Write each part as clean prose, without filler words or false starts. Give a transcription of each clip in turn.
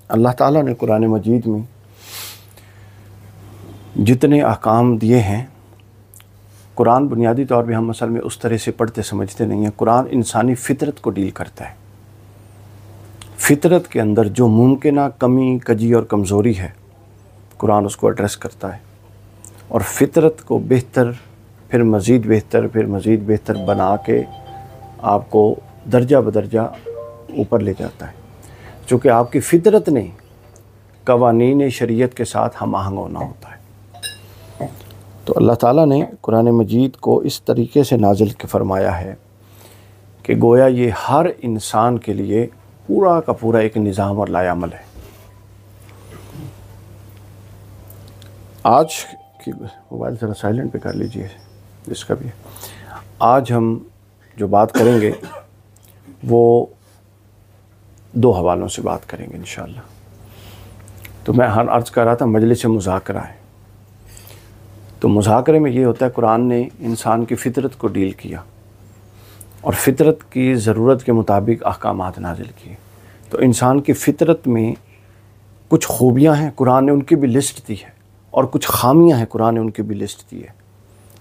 اللہ تعالیٰ نے قرآن مجید میں جتنے احکام دیے ہیں، قرآن بنیادی طور پہ ہم اصل میں اس طرح سے پڑھتے سمجھتے نہیں ہیں۔ قرآن انسانی فطرت کو ڈیل کرتا ہے۔ فطرت کے اندر جو ممکنہ کمی، کجی اور کمزوری ہے، قرآن اس کو ایڈریس کرتا ہے، اور فطرت کو بہتر، پھر مزید بہتر، پھر مزید بہتر بنا کے آپ کو درجہ بدرجہ اوپر لے جاتا ہے، چونکہ آپ کی فطرت نے قوانین شریعت کے ساتھ ہم آہنگ ہونا ہوتا ہے۔ تو اللہ تعالیٰ نے قرآن مجید کو اس طریقے سے نازل فرمایا ہے کہ گویا یہ ہر انسان کے لیے پورا کا پورا ایک نظام اور لائے عمل ہے۔ آج کی موبائل ذرا سائلنٹ پہ کر لیجئے، اس کا بھی آج ہم جو بات کریں گے وہ دو حوالوں سے بات کریں گے انشاءاللہ۔ تو میں عرض کر رہا تھا مجلس مذاکرہ ہے، تو مذاکرے میں یہ ہوتا ہے قرآن نے انسان کی فطرت کو ڈیل کیا اور فطرت کی ضرورت کے مطابق احکامات نازل کیے۔ تو انسان کی فطرت میں کچھ خوبیاں ہیں، قرآن نے ان کی بھی لسٹ دی ہے، اور کچھ خامیاں ہیں، قرآن نے ان کی بھی لسٹ دی ہے۔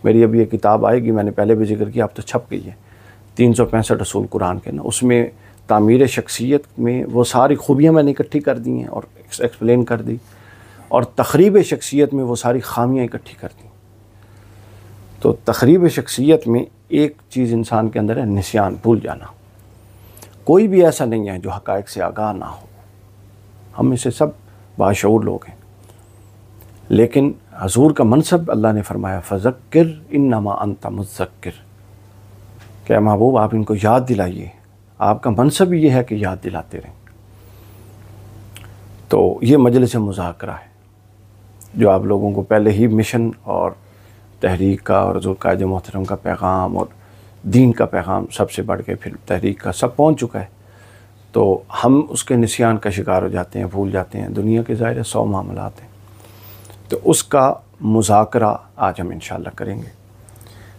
میری ابھی یہ کتاب آئے گی، میں نے پہلے بھی ذکر کیا، اب تو چھپ گئی ہے، 365 اصول قرآن کے نا، اس میں تعمیر شخصیت میں وہ ساری خوبیاں میں نے اکٹھی کر دی ہیں اور ایکسپلین کر دی، اور تخریب شخصیت میں وہ ساری خامیاں اکٹھی کر دی۔ تو تخریب شخصیت میں ایک چیز انسان کے اندر ہے، نسیان، بھول جانا۔ کوئی بھی ایسا نہیں ہے جو حقائق سے آگاہ نہ ہو، ہم میں سے سب باشعور لوگ ہیں، لیکن حضور کا منصب اللہ نے فرمایا فذکر انما انت مذکر، کہ محبوب آپ ان کو یاد دلائیے، آپ کا منصب یہ ہے کہ یاد دلاتے رہیں۔ تو یہ مجلس مذاکرہ ہے جو آپ لوگوں کو پہلے ہی مشن اور تحریک کا اور حضور قائد محترم کا پیغام اور دین کا پیغام سب سے بڑھ کے پھر تحریک کا سب پہنچ چکا ہے، تو ہم اس کے نسیان کا شکار ہو جاتے ہیں، بھول جاتے ہیں۔ دنیا کے ظاہر 100 معاملات ہیں، تو اس کا مذاکرہ آج ہم انشاءاللہ کریں گے،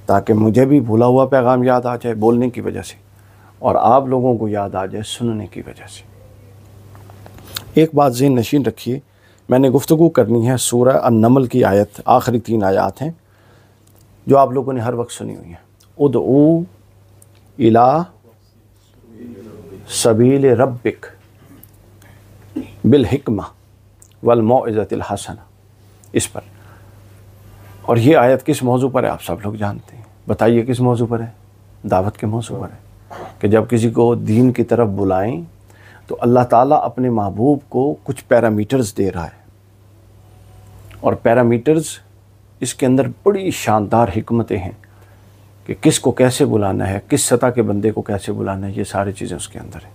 تاکہ مجھے بھی بھولا ہوا پیغام یاد آ جائے بولنے کی وجہ سے، اور آپ لوگوں کو یاد آ جائے سننے کی وجہ سے۔ ایک بات ذہن نشین رکھیے، میں نے گفتگو کرنی ہے سورہ النمل کی آیت، آخری 3 آیات ہیں جو آپ لوگوں نے ہر وقت سنی ہوئی ہیں۔ ادعو الی سبیل ربک بالحکمہ والموعظۃ الحسنہ، اس پر۔ اور یہ آیت کس موضوع پر ہے آپ سب لوگ جانتے ہیں، بتائیے کس موضوع پر ہے؟ دعوت کے موضوع پر ہے، کہ جب کسی کو دین کی طرف بلائیں تو اللہ تعالیٰ اپنے محبوب کو کچھ پیرامیٹرز دے رہا ہے، اور پیرامیٹرز اس کے اندر بڑی شاندار حکمتیں ہیں کہ کس کو کیسے بلانا ہے، کس سطح کے بندے کو کیسے بلانا ہے، یہ ساری چیزیں اس کے اندر ہیں۔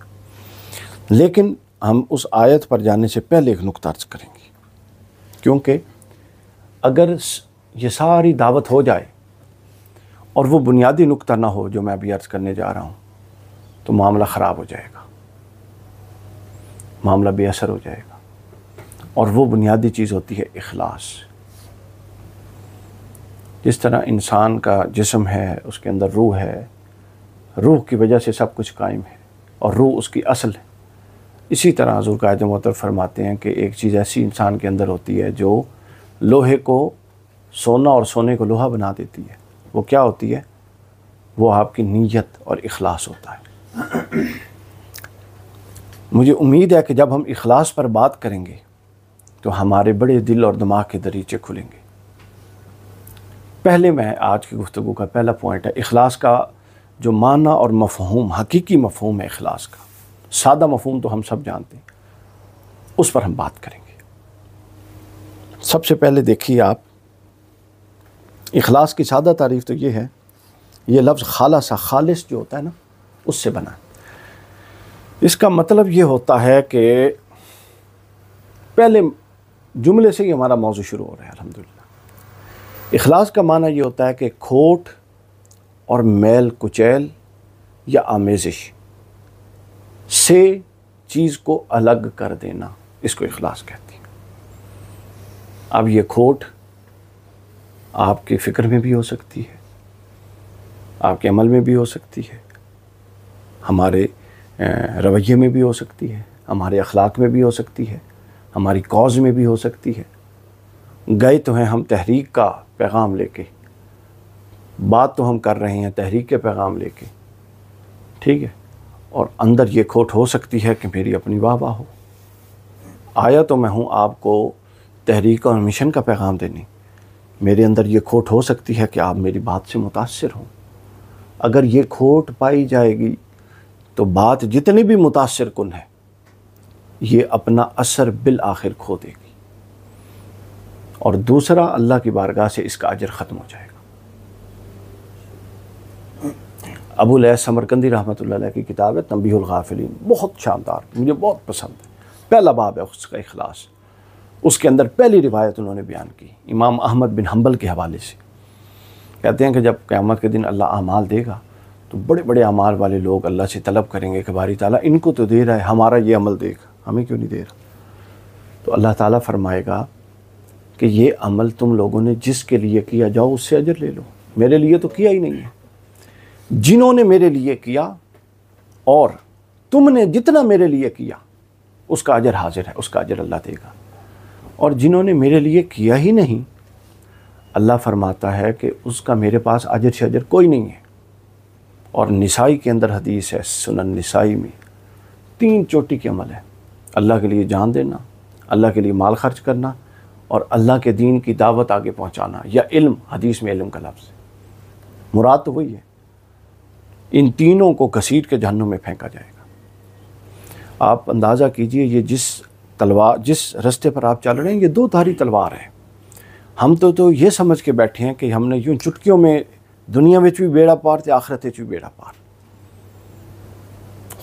لیکن ہم اس آیت پر جانے سے پہلے ایک نقطہ عرض کریں گے، کیونکہ اگر یہ ساری دعوت ہو جائے اور وہ بنیادی نقطہ نہ ہو جو میں ابھی عرض کرنے جا رہا ہوں، تو معاملہ خراب ہو جائے گا، معاملہ بے اثر ہو جائے گا۔ اور وہ بنیادی چیز ہوتی ہے اخلاص۔ جس طرح انسان کا جسم ہے، اس کے اندر روح ہے، روح کی وجہ سے سب کچھ قائم ہے، اور روح اس کی اصل ہے، اسی طرح حضور قائد محترم فرماتے ہیں کہ ایک چیز ایسی انسان کے اندر ہوتی ہے جو لوہے کو سونا اور سونے کو لوہا بنا دیتی ہے۔ وہ کیا ہوتی ہے؟ وہ آپ کی نیت اور اخلاص ہوتا ہے۔ مجھے امید ہے کہ جب ہم اخلاص پر بات کریں گے تو ہمارے بڑے دل اور دماغ کے دریچے کھلیں گے۔ پہلے میں آج کی گفتگو کا پہلا پوائنٹ ہے اخلاص کا جو معنی اور مفہوم، حقیقی مفہوم ہے اخلاص کا، سادہ مفہوم تو ہم سب جانتے ہیں، اس پر ہم بات کریں گے۔ سب سے پہلے دیکھیے آپ، اخلاص کی سادہ تعریف تو یہ ہے، یہ لفظ خالص، خالص جو ہوتا ہے نا، اس سے بنا ہے۔ اس کا مطلب یہ ہوتا ہے کہ پہلے جملے سے ہی ہمارا موضوع شروع ہو رہا ہے الحمدللہ۔ اخلاص کا معنی یہ ہوتا ہے کہ کھوٹ اور میل کچیل یا آمیزش سے چیز کو الگ کر دینا، اس کو اخلاص کہتے ہیں۔ اب یہ کھوٹ آپ کی فکر میں بھی ہو سکتی ہے، آپ کے عمل میں بھی ہو سکتی ہے، ہمارے رویے میں بھی ہو سکتی ہے، ہمارے اخلاق میں بھی ہو سکتی ہے، ہماری کاز میں بھی ہو سکتی ہے۔ گئے تو ہیں ہم تحریک کا پیغام لے کے، بات تو ہم کر رہے ہیں تحریک کے پیغام لے کے، ٹھیک ہے، اور اندر یہ کھوٹ ہو سکتی ہے کہ میری اپنی واہ واہ ہو۔ آیا تو میں ہوں آپ کو تحریک اور مشن کا پیغام دینے، میرے اندر یہ کھوٹ ہو سکتی ہے کہ آپ میری بات سے متاثر ہوں۔ اگر یہ کھوٹ پائی جائے گی تو بات جتنی بھی متاثر کن ہے یہ اپنا اثر بالآخر کھو دے گی، اور دوسرا اللہ کی بارگاہ سے اس کا اجر ختم ہو جائے گا۔ ابو الیاس سمرقندی رحمۃ اللہ علیہ کی کتاب ہے تنبیہ الغافلین، بہت شاندار، مجھے بہت پسند ہے۔ پہلا باب ہے اس کا اخلاص، اس کے اندر پہلی روایت انہوں نے بیان کی امام احمد بن حنبل کے حوالے سے۔ کہتے ہیں کہ جب قیامت کے دن اللہ اعمال دے گا تو بڑے بڑے اعمال والے لوگ اللہ سے طلب کریں گے کہ باری تعالیٰ ان کو تو دے رہا ہے، ہمارا یہ عمل دے گا، ہمیں کیوں نہیں دے رہا؟ تو اللہ تعالیٰ فرمائے گا کہ یہ عمل تم لوگوں نے جس کے لیے کیا، جاؤ اس سے اجر لے لو، میرے لیے تو کیا ہی نہیں ہے۔ جنہوں نے میرے لیے کیا اور تم نے جتنا میرے لیے کیا اس کا اجر حاضر ہے، اس کا اجر اللہ دے گا، اور جنہوں نے میرے لیے کیا ہی نہیں، اللہ فرماتا ہے کہ اس کا میرے پاس اجر سے اجر کوئی نہیں ہے۔ اور نسائی کے اندر حدیث ہے، سنن نسائی میں 3 چوٹی کے عمل ہے، اللہ کے لیے جان دینا، اللہ کے لیے مال خرچ کرنا، اور اللہ کے دین کی دعوت آگے پہنچانا، یا علم، حدیث میں علم کا لفظ ہے، مراد تو وہی ہے۔ ان تینوں کو گھسیٹ کے جہنم میں پھینکا جائے گا۔ آپ اندازہ کیجئے یہ جس رستے پر آپ چل رہے ہیں یہ 2 دھاری تلوار ہے۔ ہم تو یہ سمجھ کے بیٹھے ہیں کہ ہم نے یوں چٹکیوں میں دنیا میں بھی بیڑا پار تے آخرت بھی بیڑا پار۔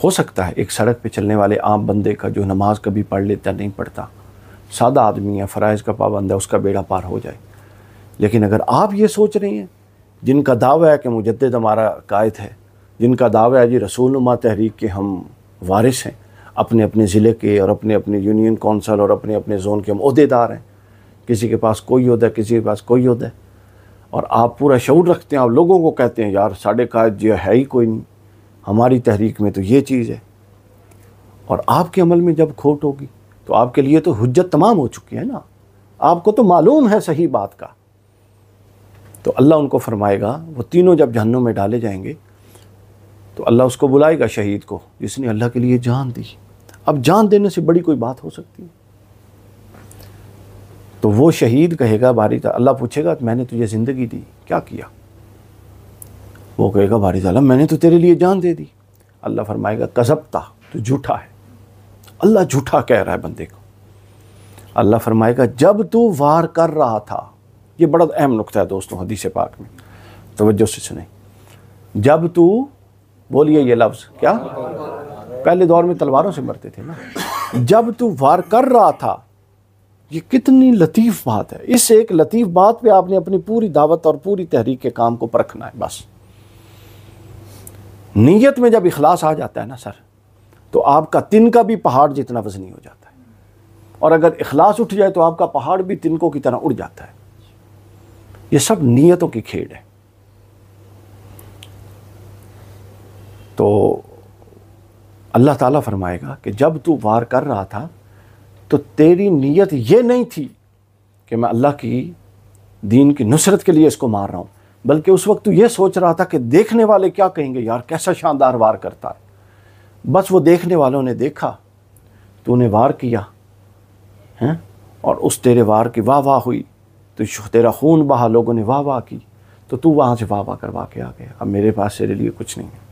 ہو سکتا ہے ایک سڑک پہ چلنے والے عام بندے کا جو نماز کبھی پڑھ لیتا نہیں پڑھتا، سادہ آدمی ہے، فرائض کا پابند ہے، اس کا بیڑا پار ہو جائے۔ لیکن اگر آپ یہ سوچ رہے ہیں، جن کا دعویٰ ہے کہ مجدد ہمارا قائد ہے، جن کا دعویٰ ہے جی رسول نما تحریک کے ہم وارث ہیں، اپنے اپنے ضلع کے اور اپنے اپنے یونین کونسل اور اپنے اپنے زون کے ہم عہدیدار ہیں، کسی کے پاس کوئی عہدہ ہے، کسی کے پاس کوئی عہدہ ہے، اور آپ پورا شعور رکھتے ہیں، آپ لوگوں کو کہتے ہیں یار ساڑھے قائد جو ہے ہی کوئی نہیں، ہماری تحریک میں تو یہ چیز ہے، اور آپ کے عمل میں جب کھوٹ ہوگی تو آپ کے لیے تو حجت تمام ہو چکی ہے نا، آپ کو تو معلوم ہے صحیح بات کا۔ تو اللہ ان کو فرمائے گا، وہ تینوں جب جہنم میں ڈالے جائیں گے تو اللہ اس کو بلائے گا، شہید کو جس نے اللہ کے لیے جان دی۔ اب جان دینے سے بڑی کوئی بات ہو سکتی ہے؟ تو وہ شہید کہے گا باری تعالیٰ، اللہ پوچھے گا میں نے تجھے زندگی دی، کیا کیا؟ وہ کہے گا باری تعالیٰ میں نے تو تیرے لیے جان دے دی۔ اللہ فرمائے گا کذبتا، تو جھوٹا ہے۔ اللہ جھوٹا کہہ رہا ہے بندے کو۔ اللہ فرمائے گا جب تو وار کر رہا تھا، یہ بڑا اہم نقطہ ہے دوستوں حدیث پاک میں، توجہ سے سنیں، جب تو، بولیے یہ لفظ کیا؟ پہلے دور میں تلواروں سے مرتے تھے نا۔ جب تو وار کر رہا تھا، یہ کتنی لطیف بات ہے۔ اس ایک لطیف بات پہ آپ نے اپنی پوری دعوت اور پوری تحریک کے کام کو پرکھنا ہے۔ بس نیت میں جب اخلاص آ جاتا ہے نا سر، تو آپ کا تن کا بھی پہاڑ جتنا وزنی ہو جاتا ہے، اور اگر اخلاص اٹھ جائے تو آپ کا پہاڑ بھی تنکوں کی طرح اڑ جاتا ہے۔ یہ سب نیتوں کی کھیل ہے۔ تو اللہ تعالیٰ فرمائے گا کہ جب تو وار کر رہا تھا تو تیری نیت یہ نہیں تھی کہ میں اللہ کی دین کی نصرت کے لیے اس کو مار رہا ہوں، بلکہ اس وقت تو یہ سوچ رہا تھا کہ دیکھنے والے کیا کہیں گے، یار کیسا شاندار وار کرتا ہے۔ بس وہ دیکھنے والوں نے دیکھا تو نے وار کیا ہیں، اور اس تیرے وار کی واہ واہ ہوئی، تو تیرا خون بہا، لوگوں نے واہ واہ کی، تو وہاں سے واہ واہ کروا کے آ گیا۔ اب میرے پاس تیرے لیے کچھ نہیں ہے۔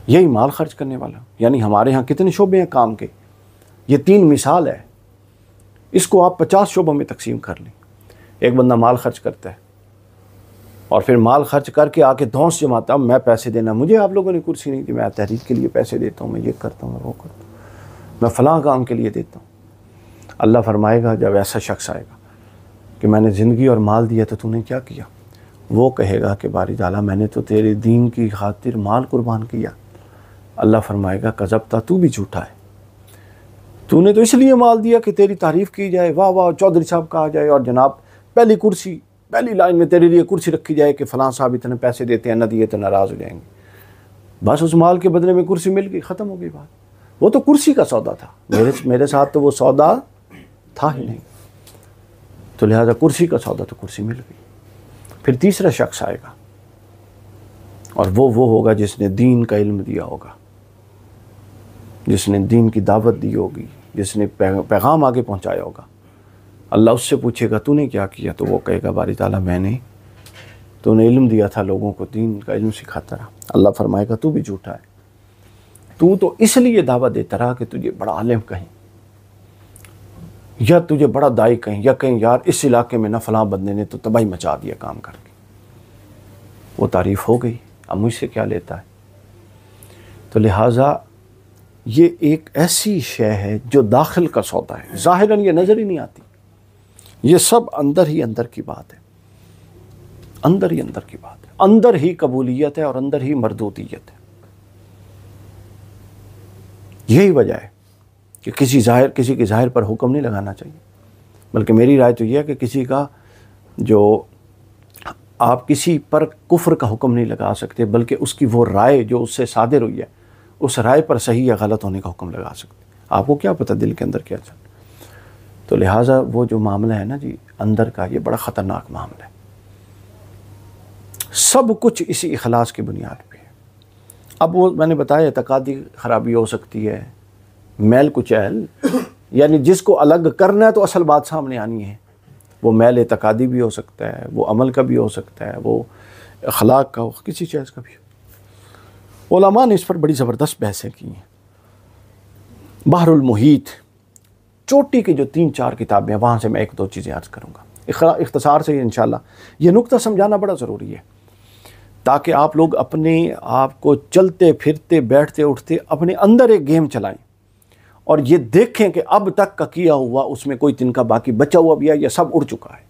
یہی مال خرچ کرنے والا، یعنی ہمارے ہاں کتنے شعبے ہیں کام کے، یہ 3 مثال ہے، اس کو آپ 50 شعبوں میں تقسیم کر لیں۔ ایک بندہ مال خرچ کرتا ہے اور پھر مال خرچ کر کے آ کے دھونس جماتا ہے، میں پیسے دینا، مجھے آپ لوگوں نے کرسی نہیں دی، میں تحریک کے لیے پیسے دیتا ہوں، میں یہ کرتا ہوں، میں وہ کرتا ہوں، میں فلاں کام کے لیے دیتا ہوں۔ اللہ فرمائے گا جب ایسا شخص آئے گا کہ میں نے زندگی اور مال دیا تو نے کیا کیا؟ وہ کہے گا کہ باری تعالیٰ میں نے تو تیرے دین کی خاطر مال قربان کیا۔ اللہ فرمائے گا کذبتا، تو بھی جھوٹا ہے، تو نے تو اس لیے مال دیا کہ تیری تعریف کی جائے، واہ واہ چودھری صاحب کہا جائے، اور جناب پہلی کرسی، پہلی لائن میں تیرے لیے کرسی رکھی جائے کہ فلاں صاحب اتنے پیسے دیتے ہیں، نہ دیے تو ناراض ہو جائیں گے۔ بس اس مال کے بدلے میں کرسی مل گئی، ختم ہو گئی بات۔ وہ تو کرسی کا سودا تھا، میرے ساتھ تو وہ سودا تھا ہی نہیں، تو لہٰذا کرسی کا سودا تو کرسی مل گئی۔ پھر تیسرا شخص آئے گا اور وہ ہوگا جس نے دین کا علم دیا ہوگا، جس نے دین کی دعوت دی ہوگی، جس نے پیغام آگے پہنچایا ہوگا۔ اللہ اس سے پوچھے گا تو نے کیا کیا؟ تو وہ کہے گا باری تعالیٰ میں نے تو نے علم دیا تھا، لوگوں کو دین کا علم سکھاتا رہا۔ اللہ فرمائے گا تو بھی جھوٹا ہے، تو اس لیے دعوت دیتا رہا کہ تجھے بڑا عالم کہیں، یا تجھے بڑا دائی کہیں، یا کہیں یار اس علاقے میں نہ فلاں بندے نے تو تباہی مچا دیا کام کر کے۔ وہ تعریف ہو گئی، اب مجھ سے کیا لیتا ہے؟ تو لہٰذا یہ ایک ایسی شے ہے جو داخل کا سودا ہے، ظاہراً یہ نظر ہی نہیں آتی، یہ سب اندر ہی اندر کی بات ہے، اندر ہی اندر کی بات ہے، اندر ہی قبولیت ہے اور اندر ہی مردودیت ہے۔ یہی وجہ ہے کہ کسی کے ظاہر پر حکم نہیں لگانا چاہیے، بلکہ میری رائے تو یہ ہے کہ کسی کا جو آپ کسی پر کفر کا حکم نہیں لگا سکتے، بلکہ اس کی وہ رائے جو اس سے صادر ہوئی ہے اس رائے پر صحیح یا غلط ہونے کا حکم لگا سکتے۔ آپ کو کیا پتہ دل کے اندر کیا چل، تو لہٰذا وہ جو معاملہ ہے نا جی اندر کا، یہ بڑا خطرناک معاملہ ہے۔ سب کچھ اسی اخلاص کی بنیاد پہ ہے۔ اب وہ میں نے بتایا اعتقادی خرابی ہو سکتی ہے، میل کچیل، یعنی جس کو الگ کرنا ہے تو اصل بات سامنے آنی ہے، وہ میل اعتقادی بھی ہو سکتا ہے، وہ عمل کا بھی ہو سکتا ہے، وہ اخلاق کا ہو، کسی چیز کا بھی ہو۔ علماء نے اس پر بڑی زبردست بحثیں کی ہیں۔ بحر المحیط چوٹی کی جو 3-4 کتابیں ہیں، وہاں سے میں 1-2 چیزیں عرض کروں گا اختصار سے انشاءاللہ۔ یہ نقطہ سمجھانا بڑا ضروری ہے تاکہ آپ لوگ اپنے آپ کو چلتے پھرتے بیٹھتے اٹھتے اپنے اندر ایک گیم چلائیں اور یہ دیکھیں کہ اب تک کا کیا ہوا اس میں کوئی تنکا باقی بچا ہوا بھی ہے یا سب اڑ چکا ہے۔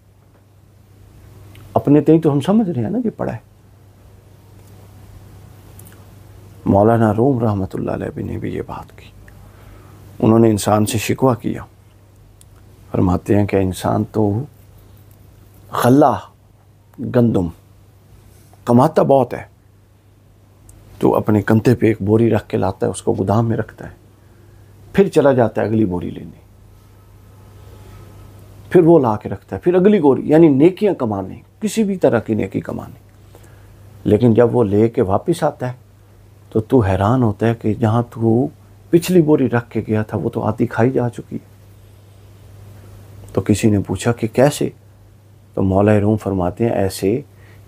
اپنے تئیں تو ہم سمجھ رہے ہیں نا کہ پڑھا ہے۔ مولانا روم رحمۃ اللہ علیہ نے بھی یہ بات کی، انہوں نے انسان سے شکوہ کیا، فرماتے ہیں کہ انسان تو غلہ گندم کماتا بہت ہے، تو اپنے کندھے پہ ایک بوری رکھ کے لاتا ہے، اس کو گودام میں رکھتا ہے، پھر چلا جاتا ہے اگلی بوری لینے، پھر وہ لا کے رکھتا ہے، پھر اگلی بوری، یعنی نیکیاں کمانے، کسی بھی طرح کی نیکی کمانے۔ لیکن جب وہ لے کے واپس آتا ہے تو حیران ہوتا ہے کہ جہاں تو پچھلی بوری رکھ کے گیا تھا وہ تو آدھی کھائی جا چکی ہے۔ تو کسی نے پوچھا کہ کیسے؟ تو مولا روم فرماتے ہیں ایسے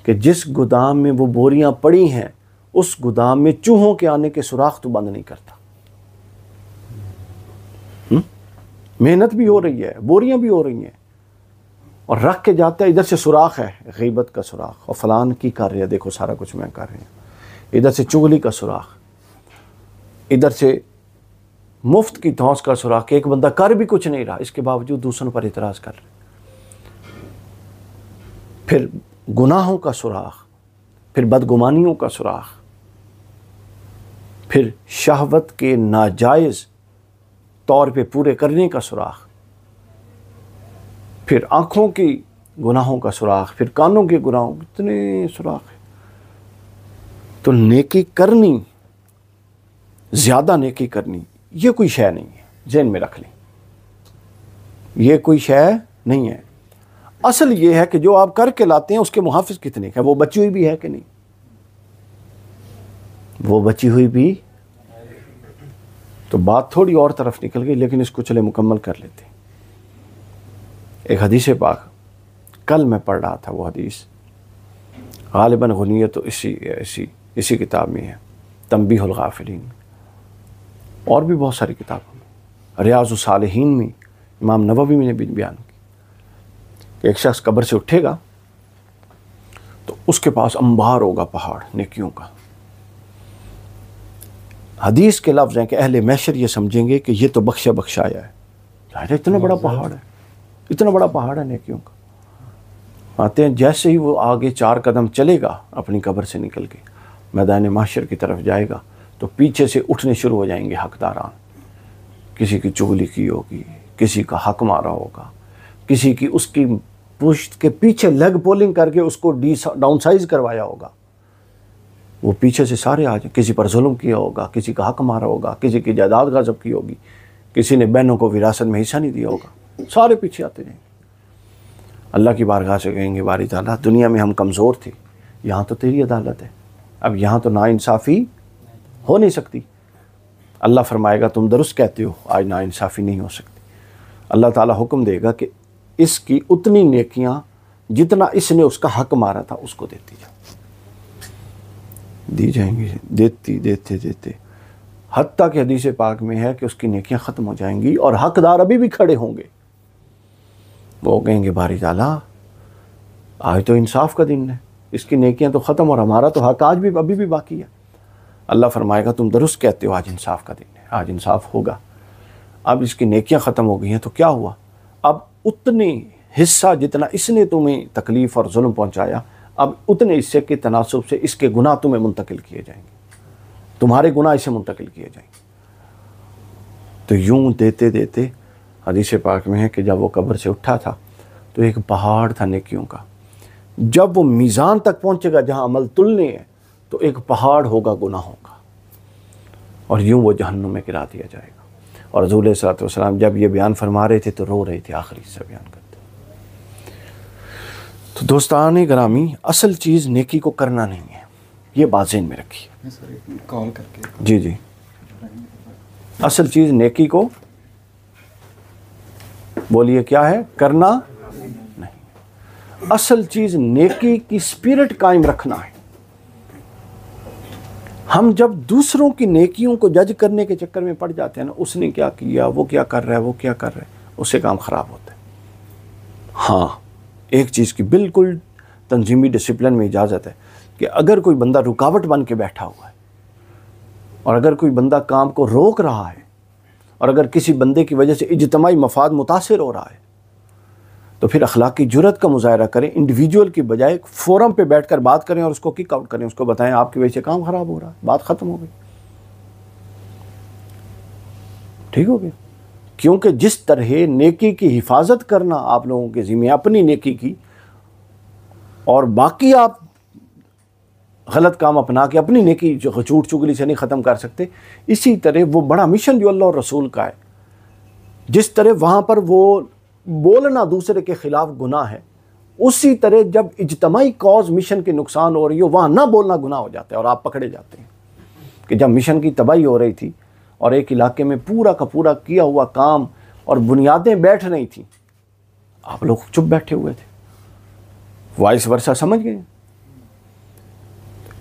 کہ جس گودام میں وہ بوریاں پڑی ہیں اس گودام میں چوہوں کے آنے کے سوراخ تو بند نہیں کرتا۔ محنت بھی ہو رہی ہے، بوریاں بھی ہو رہی ہیں، اور رکھ کے جاتا ہے، ادھر سے سوراخ ہے، غیبت کا سوراخ، اور فلان کی کر رہے ہیں، دیکھو سارا کچھ میں کر رہے ہیں، ادھر سے چغلی کا سوراخ، ادھر سے مفت کی دھونس کا سوراخ، کہ ایک بندہ کر بھی کچھ نہیں رہا اس کے باوجود دوسروں پر اعتراض کر رہے، پھر گناہوں کا سوراخ، پھر بدگمانیوں کا سوراخ، پھر شہوت کے ناجائز طور پہ پورے کرنے کا سوراخ، پھر آنکھوں کی گناہوں کا سوراخ، پھر کانوں کے گناہوں، اتنے سوراخ ہیں۔ تو نیکی کرنی، زیادہ نیکی کرنی، یہ کوئی شے نہیں ہے، ذہن میں رکھ لیں، یہ کوئی شے نہیں ہے۔ اصل یہ ہے کہ جو آپ کر کے لاتے ہیں اس کے محافظ کتنے ہیں، وہ بچی ہوئی بھی ہے کہ نہیں، وہ بچی ہوئی بھی، تو بات تھوڑی اور طرف نکل گئی، لیکن اس کو چلے مکمل کر لیتے ہیں۔ ایک حدیث پاک کل میں پڑھ رہا تھا، وہ حدیث غالباً غنیت تو اسی کتاب میں ہے، تنبیہ الغافلین، اور بھی بہت ساری کتابوں میں، ریاض الصالحین میں امام نووی نے بھی بیان کی کہ ایک شخص قبر سے اٹھے گا تو اس کے پاس انبار ہوگا پہاڑ نیکیوں کا۔ حدیث کے لفظ ہیں کہ اہل محشر یہ سمجھیں گے کہ یہ تو بخشا بخشایا ہے، اتنا بڑا پہاڑ ہے، اتنا بڑا پہاڑ ہے نیکیوں کا۔ آتے ہیں جیسے ہی وہ آگے 4 قدم چلے گا اپنی قبر سے نکل کے میدان محشر کی طرف جائے گا تو پیچھے سے اٹھنے شروع ہو جائیں گے حقداران، کسی کی چغلی کی ہوگی، کسی کا حق مارا ہوگا، کسی کی اس کی پشت کے پیچھے لیگ پولنگ کر کے اس کو ڈاؤن سائز کروایا ہوگا، وہ پیچھے سے سارے آ جائیں. کسی پر ظلم کیا ہوگا, کسی کا حق مارا ہوگا, کسی کی جائیداد غصب کی ہوگی, کسی نے بہنوں کو وراثت میں حصہ نہیں دیا ہوگا, سارے پیچھے آتے جائیں گے. اللہ کی بارگاہ سے کہیں گے باری تعالیٰ دنیا میں ہم کمزور تھے, یہاں تو تیری عدالت ہے, اب یہاں تو ناانصافی ہو نہیں سکتی. اللہ فرمائے گا تم درست کہتے ہو, آج ناانصافی نہیں ہو سکتی. اللہ تعالیٰ حکم دے گا کہ اس کی اتنی نیکیاں جتنا اس نے اس کا حق مارا تھا اس کو دیتی جائیں, دی جائیں گی, دیتے حتیٰ کہ حدیث پاک میں ہے کہ اس کی نیکیاں ختم ہو جائیں گی اور حقدار ابھی بھی کھڑے ہوں گے. وہ کہیں گے باری تعالیٰ آج تو انصاف کا دن ہے, اس کی نیکیاں تو ختم اور ہمارا تو حق آج بھی ابھی بھی باقی ہے. اللہ فرمائے گا تم درست کہتے ہو, آج انصاف کا دن ہے, آج انصاف ہوگا. اب اس کی نیکیاں ختم ہو گئی ہیں تو کیا ہوا, اب اتنے حصہ جتنا اس نے تمہیں تکلیف اور ظلم پہنچایا, اب اتنے حصے کے تناسب سے اس کے گناہ تمہیں منتقل کیے جائیں گے, تمہارے گناہ اسے منتقل کیے جائیں گے. تو یوں دیتے دیتے حدیث پاک میں ہے کہ جب وہ قبر سے اٹھا تھا تو ایک پہاڑ تھا نیکیوں کا. جب وہ میزان تک پہنچے گا جہاں عمل تلنے ہیں تو ایک پہاڑ ہوگا گناہوں کا, اور یوں وہ جہنم میں گرا دیا جائے گا. اور رسول صلی اللہ علیہ وسلم جب یہ بیان فرما رہے تھے تو رو رہے تھے, آخری سے بیان کرتے. تو دوستان گرامی, اصل چیز نیکی کو کرنا نہیں ہے, یہ بات ذہن میں رکھیے. کال کر کے جی اصل چیز نیکی کو بولیے کیا ہے, کرنا نہیں. اصل چیز نیکی کی اسپرٹ قائم رکھنا ہے. ہم جب دوسروں کی نیکیوں کو جج کرنے کے چکر میں پڑ جاتے ہیں نا, اس نے کیا کیا, وہ کیا کر رہا ہے, وہ کیا کر رہا ہے, اس سے کام خراب ہوتا ہے. ہاں ایک چیز کی بالکل تنظیمی ڈسپلن میں اجازت ہے کہ اگر کوئی بندہ رکاوٹ بن کے بیٹھا ہوا ہے, اور اگر کوئی بندہ کام کو روک رہا ہے, اور اگر کسی بندے کی وجہ سے اجتماعی مفاد متاثر ہو رہا ہے, تو پھر اخلاقی جرت کا مظاہرہ کریں, انڈیویجول کی بجائے فورم پہ بیٹھ کر بات کریں اور اس کو کک آؤٹ کریں, اس کو بتائیں آپ کی وجہ سے کام خراب ہو رہا ہے, بات ختم ہو گئی. ٹھیک ہو گیا. کیونکہ جس طرح نیکی کی حفاظت کرنا آپ لوگوں کے ذمہ اپنی نیکی کی, اور باقی آپ غلط کام اپنا کے اپنی نیکی جو جھوٹ چگلی سے نہیں ختم کر سکتے, اسی طرح وہ بڑا مشن جو اللہ اور رسول کا ہے, جس طرح وہاں پر وہ بولنا دوسرے کے خلاف گناہ ہے, اسی طرح جب اجتماعی کاز مشن کے نقصان ہو رہی ہو وہاں نہ بولنا گناہ ہو جاتا ہے, اور آپ پکڑے جاتے ہیں. کہ جب مشن کی تباہی ہو رہی تھی اور ایک علاقے میں پورا کا پورا کیا ہوا کام اور بنیادیں بیٹھ رہی تھیں, آپ لوگ چپ بیٹھے ہوئے تھے. وائس ورثہ سمجھ گئے,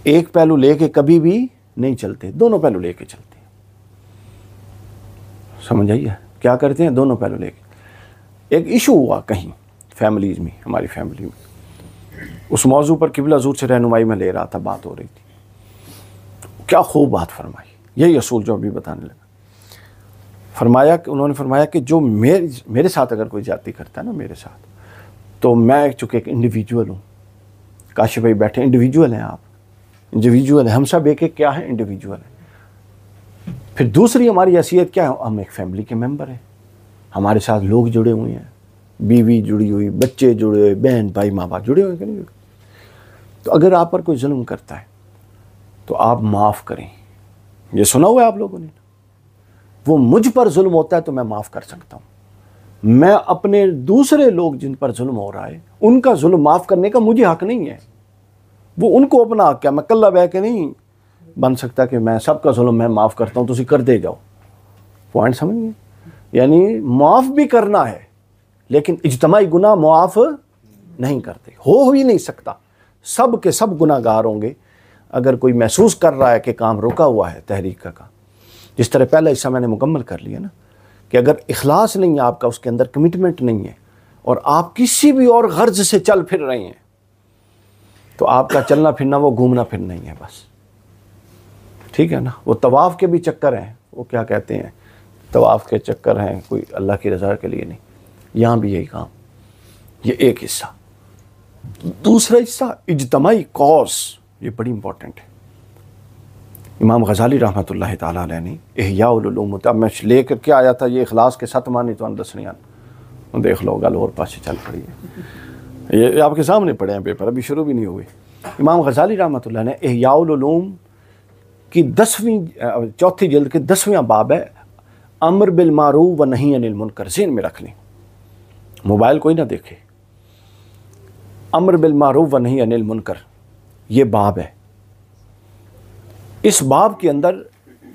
ایک پہلو لے کے کبھی بھی نہیں چلتے, دونوں پہلو لے کے چلتے ہیں. سمجھ آئیے کیا کرتے ہیں, دونوں پہلو لے کے. ایک ایشو ہوا کہیں فیملیز میں, ہماری فیملی میں, اس موضوع پر قبلہ حضور سے رہنمائی میں لے رہا تھا, بات ہو رہی تھی. کیا خوب بات فرمائی, یہی اصول جو ابھی بتانے لگا. فرمایا کہ انہوں نے فرمایا کہ جو میرے ساتھ اگر کوئی زیادتی کرتا ہے نا میرے ساتھ, تو میں چونکہ ایک انڈیویجول ہوں. کاشف بھائی بیٹھے, انڈیویجول ہیں آپ, انڈیویجول ہیں, ہم سب ایک ایک کیا ہیں, انڈیویجول ہیں. پھر دوسری ہماری حیثیت کیا ہے, ہم ایک فیملی کے ممبر ہیں, ہمارے ساتھ لوگ جڑے ہوئے ہیں, بیوی جڑی ہوئی, بچے جڑے ہوئے, بہن بھائی ماں باپ جڑے ہوئے کہ نہیں جڑے. تو اگر آپ پر کوئی ظلم کرتا ہے تو آپ معاف کریں. یہ سنا ہوا ہے آپ لوگوں نے, وہ مجھ پر ظلم ہوتا ہے تو میں معاف کر سکتا ہوں. میں اپنے دوسرے لوگ جن پر ظلم ہو رہا ہے ان کا ظلم معاف کرنے کا مجھے حق نہیں ہے, وہ ان کو اپنا حق ہے. میں کلہ بہ کے نہیں بن سکتا کہ میں سب کا ظلم میں معاف کرتا ہوں تو اسی کر دے جاؤ. پوائنٹ سمجھ گئے؟ یعنی معاف بھی کرنا ہے لیکن اجتماعی گناہ معاف نہیں کرتے, ہو ہی نہیں سکتا. سب کے سب گناہ گار ہوں گے. اگر کوئی محسوس کر رہا ہے کہ کام رکا ہوا ہے تحریک کا کام, جس طرح پہلا حصہ میں نے مکمل کر لیا نا, کہ اگر اخلاص نہیں ہے آپ کا, اس کے اندر کمٹمنٹ نہیں ہے, اور آپ کسی بھی اور غرض سے چل پھر رہے ہیں, تو آپ کا چلنا پھرنا وہ گھومنا پھرنا ہی ہے بس. ٹھیک ہے نا. وہ طواف کے بھی چکر ہیں, وہ کیا کہتے ہیں, طواف کے چکر ہیں, کوئی اللہ کی رضا کے لیے نہیں. یہاں بھی یہی کام. یہ ایک حصہ. دوسرا حصہ اجتماعی کاز, یہ بڑی امپورٹنٹ ہے. امام غزالی رحمۃ اللہ تعالیٰ علیہ نے احیاء العلوم, اب میں لے کر کے آیا تھا یہ اخلاص کے 7 معنی تو دسنی دیکھ لو گل اور پاس چل پڑی ہے. یہ آپ کے سامنے پڑے ہیں پیپر, ابھی شروع بھی نہیں ہوئے. امام غزالی رحمۃ اللہ نے احیاء العلوم کی 4 جلد کے 10واں باب ہے امر بالمعروف و نہی عن المنکر، ذہن میں رکھ لیں، موبائل کوئی نہ دیکھے، امر بالمعروف و نہی عن المنکر یہ باب ہے۔ اس باب کے اندر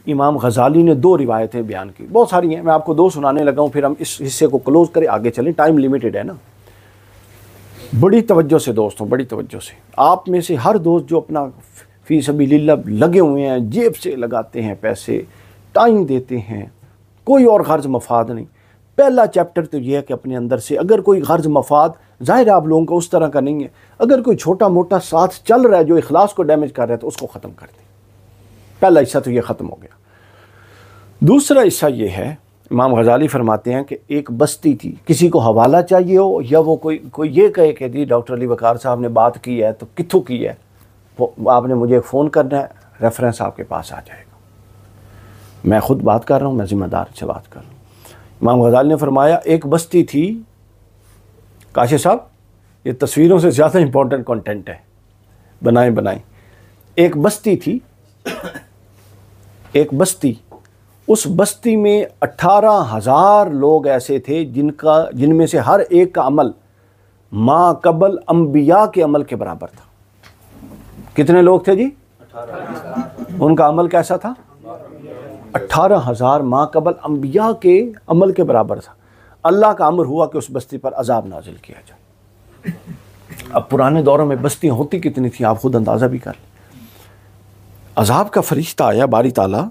امام غزالی نے 2 روایتیں بیان کی، بہت ساری ہیں، میں آپ کو 2 سنانے لگا ہوں، پھر ہم اس حصے کو کلوز کریں، آگے چلیں، ٹائم لیمیٹڈ ہے نا۔ بڑی توجہ سے دوستوں، بڑی توجہ سے، آپ میں سے ہر دوست جو اپنا فی سبیل اللہ لگے ہوئے ہیں، جیب سے لگاتے ہیں پیسے، ٹائم دیتے ہیں، کوئی اور غرض مفاد نہیں، پہلا چیپٹر تو یہ ہے کہ اپنے اندر سے اگر کوئی غرض مفاد، ظاہر ہے آپ لوگوں کا اس طرح کا نہیں ہے، اگر کوئی چھوٹا موٹا ساتھ چل رہا ہے جو اخلاص کو ڈیمیج کر رہا ہے تو اس کو ختم کر دیں۔ پہلا حصہ تو یہ ختم ہو گیا۔ دوسرا حصہ یہ ہے، امام غزالی فرماتے ہیں کہ ایک بستی تھی، کسی کو حوالہ چاہیے ہو یا وہ کوئی یہ کہے کہ جی ڈاکٹر علی وقار صاحب نے بات کی ہے تو کتھوں کی ہے، وہ آپ نے مجھے فون کرنا ہے، ریفرنس آپ کے پاس آ جائے گا، میں خود بات کر رہا ہوں، میں ذمہ دار سے بات کر رہا ہوں۔ امام غزالی نے فرمایا ایک بستی تھی، کاشف صاحب یہ تصویروں سے زیادہ امپورٹنٹ کنٹینٹ ہے، بنائیں۔ ایک بستی تھی، ایک بستی، اس بستی میں 18,000 لوگ ایسے تھے جن میں سے ہر ایک کا عمل ما قبل انبیاء کے عمل کے برابر تھا۔ کتنے لوگ تھے جی؟ 18,000۔ ان کا عمل کیسا تھا؟ 18,000 ما قبل انبیاء کے عمل کے برابر تھا۔ اللہ کا امر ہوا کہ اس بستی پر عذاب نازل کیا جائے۔ اب پرانے دوروں میں بستیاں ہوتی کتنی تھیں آپ خود اندازہ بھی کر لیں۔ عذاب کا فرشتہ آیا باری تعالیٰ،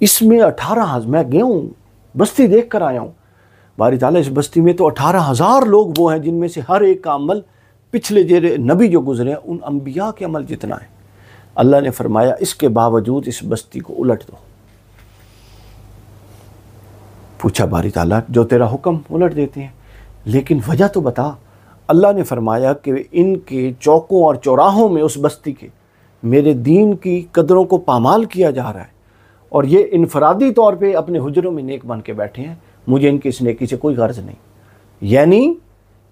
اس میں 18,000، میں گیا ہوں بستی دیکھ کر آیا ہوں، باری تعالیٰ اس بستی میں تو 18,000 لوگ وہ ہیں جن میں سے ہر ایک کا عمل پچھلے نبی جو گزرے ہیں ان انبیاء کے عمل جتنا ہے۔ اللہ نے فرمایا اس کے باوجود اس بستی کو الٹ دو۔ پوچھا باری تعالیٰ جو تیرا حکم الٹ دیتے ہیں، لیکن وجہ تو بتا۔ اللہ نے فرمایا کہ ان کے چوکوں اور چوراہوں میں اس بستی کے میرے دین کی قدروں کو پامال کیا جا رہا ہے، اور یہ انفرادی طور پہ اپنے حجروں میں نیک بن کے بیٹھے ہیں، مجھے ان کی اس نیکی سے کوئی غرض نہیں۔ یعنی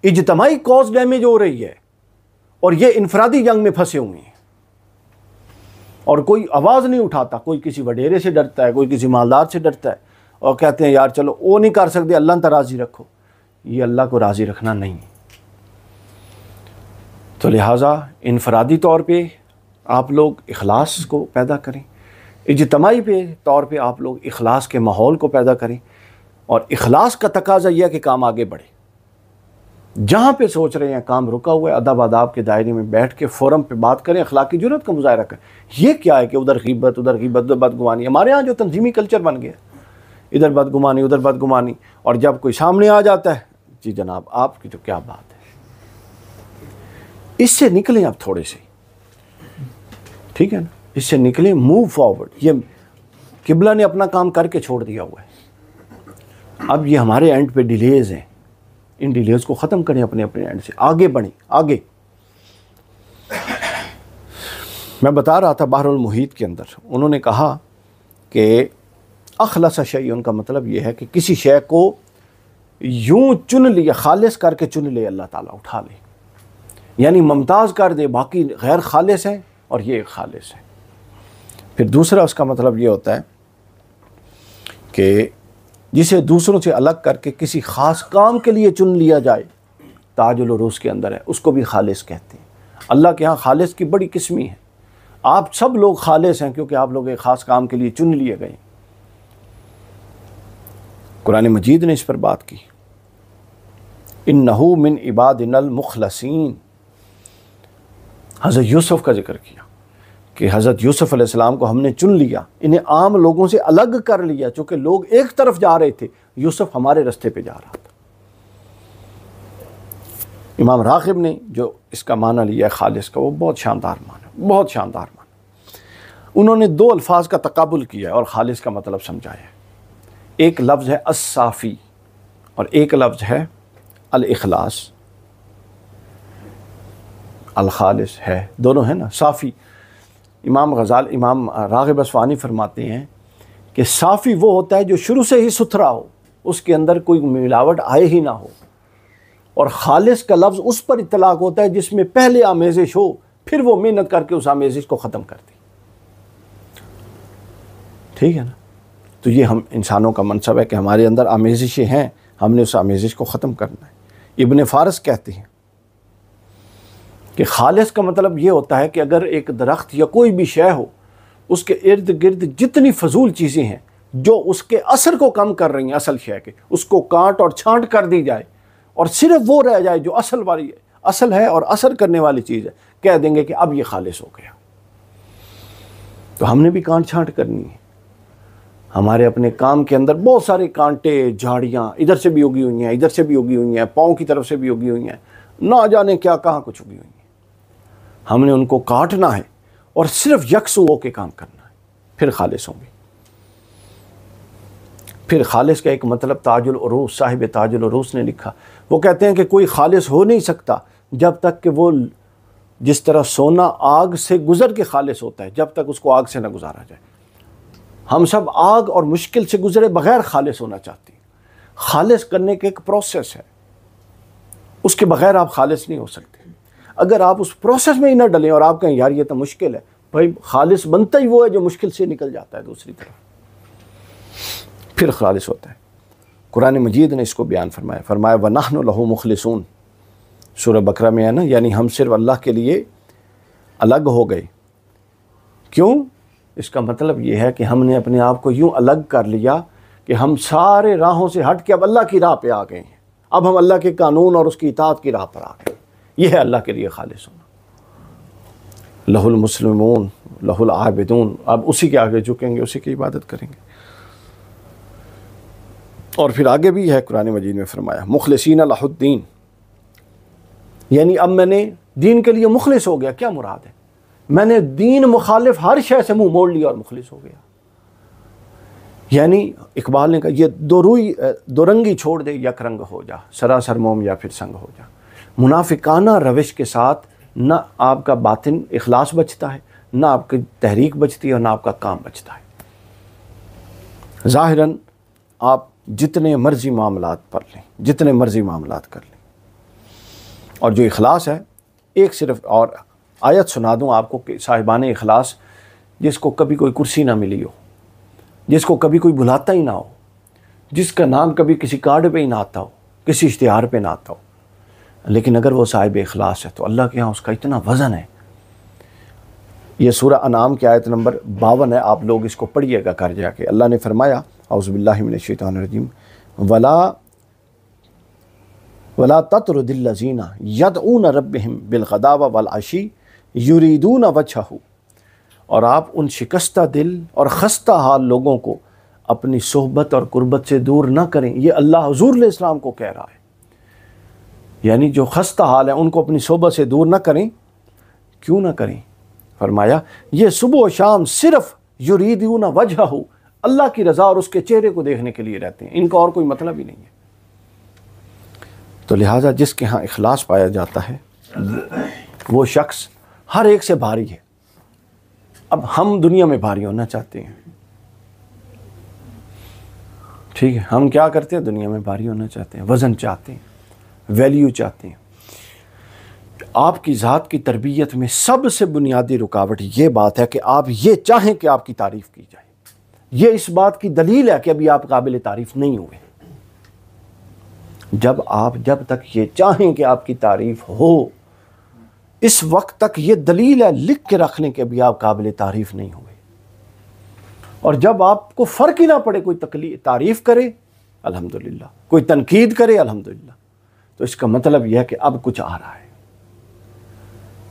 اجتماعی کاز ڈیمیج ہو رہی ہے اور یہ انفرادی جنگ میں پھنسے ہوئے ہیں، اور کوئی آواز نہیں اٹھاتا، کوئی کسی وڈیرے سے ڈرتا ہے، کوئی کسی مالدار سے ڈرتا ہے، اور کہتے ہیں یار چلو وہ نہیں کر سکتے اللہ انت راضی رکھو۔ یہ اللہ کو راضی رکھنا نہیں ہے۔ تو لہٰذا انفرادی طور پہ آپ لوگ اخلاص کو پیدا کریں، اجتماعی طور پہ آپ لوگ اخلاص کے ماحول کو پیدا کریں، اور اخلاص کا تقاضا یہ ہے کہ کام آگے بڑھے۔ جہاں پہ سوچ رہے ہیں کام رکا ہوا ہے، ادب آداب کے دائرے میں بیٹھ کے فورم پہ بات کریں، اخلاقی جرأت کا مظاہرہ کریں۔ یہ کیا ہے کہ ادھر غیبت ادھر بدگمانی، ہمارے ہاں جو تنظیمی کلچر بن گیا، ادھر بدگمانی ادھر بدگمانی، اور جب کوئی سامنے آ جاتا ہے جی جناب آپ کی تو کیا بات ہے۔ اس سے نکلیں اب تھوڑے سے، ٹھیک ہے نا، اس سے نکلیں، موو فارورڈ۔ یہ قبلہ نے اپنا کام کر کے چھوڑ دیا ہوا ہے، اب یہ ہمارے اینڈ پہ ڈیلیز ہیں، ان ڈیلیز کو ختم کریں، اپنے اینڈ سے آگے بڑھیں۔ آگے میں بتا رہا تھا بحر المحیط کے اندر انہوں نے کہا کہ اخلص شیء کا مطلب یہ ہے کہ کسی شے کو یوں چن لیا، خالص کر کے چن لے اللہ تعالیٰ، اٹھا لے، یعنی ممتاز کر دے، باقی غیر خالص ہیں اور یہ ایک خالص ہے۔ پھر دوسرا اس کا مطلب یہ ہوتا ہے کہ جسے دوسروں سے الگ کر کے کسی خاص کام کے لیے چن لیا جائے، تاج العروس کے اندر ہے، اس کو بھی خالص کہتے ہیں۔ اللہ کے ہاں خالص کی بڑی قسمی ہے، آپ سب لوگ خالص ہیں کیونکہ آپ لوگ ایک خاص کام کے لیے چن لیے گئے۔ قرآن مجید نے اس پر بات کی، انہو من عبادنا المخلصین۔ حضرت یوسف کا ذکر کیا کہ حضرت یوسف علیہ السلام کو ہم نے چن لیا، انہیں عام لوگوں سے الگ کر لیا، چونکہ لوگ ایک طرف جا رہے تھے، یوسف ہمارے رستے پہ جا رہا تھا۔ امام راغب نے جو اس کا معنی لیا ہے خالص کا، وہ بہت شاندار معنی، بہت شاندار معنی۔ انہوں نے 2 الفاظ کا تقابل کیا ہے اور خالص کا مطلب سمجھایا ہے۔ ایک لفظ ہے الصافی اور ایک لفظ ہے الاخلاص۔ الخالص ہے، دونوں ہیں نا، صافی۔ امام راغب اصفہانی فرماتے ہیں کہ صافی وہ ہوتا ہے جو شروع سے ہی ستھرا ہو، اس کے اندر کوئی ملاوٹ آئے ہی نہ ہو، اور خالص کا لفظ اس پر اطلاق ہوتا ہے جس میں پہلے آمیزش ہو پھر وہ محنت کر کے اس آمیزش کو ختم کر دی. ٹھیک ہے نا. تو یہ ہم انسانوں کا منصب ہے کہ ہمارے اندر آمیزشیں ہیں، ہم نے اس آمیزش کو ختم کرنا ہے. ابن فارس کہتے ہیں کہ خالص کا مطلب یہ ہوتا ہے کہ اگر ایک درخت یا کوئی بھی شے ہو، اس کے ارد گرد جتنی فضول چیزیں ہیں جو اس کے اثر کو کم کر رہی ہیں اصل شے کے، اس کو کاٹ اور چھانٹ کر دی جائے اور صرف وہ رہ جائے جو اصل ہے اور اثر کرنے والی چیز ہے، کہہ دیں گے کہ اب یہ خالص ہو گیا. تو ہم نے بھی کانٹ چھانٹ کرنی ہے. ہمارے اپنے کام کے اندر بہت سارے کانٹے، جھاڑیاں ادھر سے بھی اگی ہوئی ہیں، ادھر سے بھی اگی ہوئی ہیں، پاؤں کی طرف سے بھی اگی ہوئی ہیں، نہ جانے کیا کہاں کچھ اگی ہوئی ہیں. ہم نے ان کو کاٹنا ہے اور صرف یکسو ہو کے کام کرنا ہے، پھر خالص ہوں گے. پھر خالص کا ایک مطلب تاج العروس، صاحب تاج العروس نے لکھا، وہ کہتے ہیں کہ کوئی خالص ہو نہیں سکتا جب تک کہ وہ جس طرح سونا آگ سے گزر کے خالص ہوتا ہے، جب تک اس کو آگ سے نہ گزارا جائے. ہم سب آگ اور مشکل سے گزرے بغیر خالص ہونا چاہتے ہیں. خالص کرنے کے ایک پروسیس ہے، اس کے بغیر آپ خالص نہیں ہو سکتے. اگر آپ اس پروسیس میں ہی نہ ڈلیں اور آپ کہیں یار یہ تو مشکل ہے، بھائی خالص بنتا ہی وہ ہے جو مشکل سے نکل جاتا ہے دوسری طرف، پھر خالص ہوتا ہے. قرآن مجید نے اس کو بیان فرمایا وَنَحْنُ لَهُ مُخْلِصُونَ، سورہ بقرہ میں ہے نا، یعنی ہم صرف اللہ کے لیے الگ ہو گئے. کیوں؟ اس کا مطلب یہ ہے کہ ہم نے اپنے آپ کو یوں الگ کر لیا کہ ہم سارے راہوں سے ہٹ کے اب اللہ کی راہ پہ آ گئے ہیں. اب ہم اللہ کے قانون اور اس کی اطاعت کی راہ پر آ گئے. یہ ہے اللہ کے لیے خالص ہونا. لہ المسلمون لہ العابدون، اب اسی کے آگے جھکیں گے، اسی کی عبادت کریں گے. اور پھر آگے بھی ہے قرآن مجید میں فرمایا مخلصین لہ الدین، یعنی اب میں نے دین کے لیے مخلص ہو گیا. کیا مراد ہے؟ میں نے دین مخالف ہر شے سے منہ موڑ لیا اور مخلص ہو گیا. یعنی اقبال نے کہا یہ دو رنگی چھوڑ دے یک رنگ ہو جا، سراسر موم یا پھر سنگ ہو جا. منافقانہ روش کے ساتھ نہ آپ کا باطن اخلاص بچتا ہے، نہ آپ کی تحریک بچتی ہے اور نہ آپ کا کام بچتا ہے. ظاہراً آپ جتنے مرضی معاملات پڑھ لیں، جتنے مرضی معاملات کر لیں، اور جو اخلاص ہے، ایک صرف اور آیت سنا دوں آپ کو کہ صاحبان اخلاص جس کو کبھی کوئی کرسی نہ ملی ہو، جس کو کبھی کوئی بلاتا ہی نہ ہو، جس کا نام کبھی کسی کارڈ پہ ہی نہ آتا ہو، کسی اشتہار پہ نہ آتا ہو، لیکن اگر وہ صاحب اخلاص ہے تو اللہ کے ہاں اس کا اتنا وزن ہے. یہ سورہ انعام کی آیت نمبر 52 ہے، آپ لوگ اس کو پڑھیے گا گھر جا کے. اللہ نے فرمایا اعوذ باللہ من الشیطان الرجیم ولا تطرد الذین یدعون ربهم بالغداۃ والعشی یریدون وجہہ، اور آپ ان شکستہ دل اور خستہ حال لوگوں کو اپنی صحبت اور قربت سے دور نہ کریں. یہ اللہ حضور علیہ السلام کو کہہ رہا ہے، یعنی جو خستہ حال ہیں ان کو اپنی صحبت سے دور نہ کریں. کیوں نہ کریں؟ فرمایا یہ صبح و شام صرف یریدون وجہہ، اللہ کی رضا اور اس کے چہرے کو دیکھنے کے لیے رہتے ہیں، ان کا اور کوئی مطلب ہی نہیں ہے. تو لہٰذا جس کے ہاں اخلاص پایا جاتا ہے وہ شخص ہر ایک سے بھاری ہے. اب ہم دنیا میں بھاری ہونا چاہتے ہیں، ٹھیک ہے، ہم کیا کرتے ہیں؟ دنیا میں بھاری ہونا چاہتے ہیں، وزن چاہتے ہیں، ویلیو چاہتے ہیں. آپ کی ذات کی تربیت میں سب سے بنیادی رکاوٹ یہ بات ہے کہ آپ یہ چاہیں کہ آپ کی تعریف کی جائے. یہ اس بات کی دلیل ہے کہ ابھی آپ قابل تعریف نہیں ہوئے. جب تک یہ چاہیں کہ آپ کی تعریف ہو، اس وقت تک یہ دلیل ہے لکھ کے رکھ لیں کہ ابھی آپ قابل تعریف نہیں ہوئے. اور جب آپ کو فرق ہی نہ پڑے، کوئی تعریف کرے الحمدللہ، کوئی تنقید کرے الحمدللہ، تو اس کا مطلب یہ ہے کہ اب کچھ آ رہا ہے.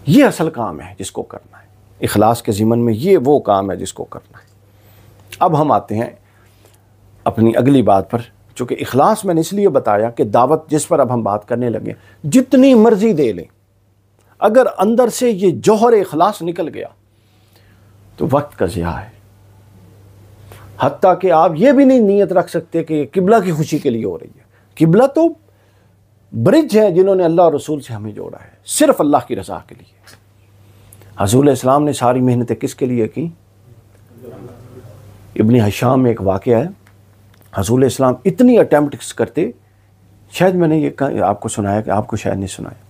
یہ اصل کام ہے جس کو کرنا ہے. اخلاص کے ضمن میں یہ وہ کام ہے جس کو کرنا ہے. اب ہم آتے ہیں اپنی اگلی بات پر. چونکہ اخلاص میں نے اس لیے بتایا کہ دعوت جس پر اب ہم بات کرنے لگے، جتنی مرضی دے لیں، اگر اندر سے یہ جوہر اخلاص نکل گیا تو وقت کا ضیاع ہے. حتیٰ کہ آپ یہ بھی نہیں نیت رکھ سکتے کہ قبلہ کی خوشی کے لیے ہو رہی ہے. قبلہ تو برج ہے جنہوں نے اللہ اور رسول سے ہمیں جوڑا ہے، صرف اللہ کی رضا کے لیے. حضور علیہ السلام نے ساری محنتیں کس کے لیے کی؟ ابن ہشام میں ایک واقعہ ہے، حضور علیہ السلام اتنی اٹیمپٹس کرتے، شاید میں نے یہ آپ کو سنایا کہ آپ کو شاید نہیں سنایا،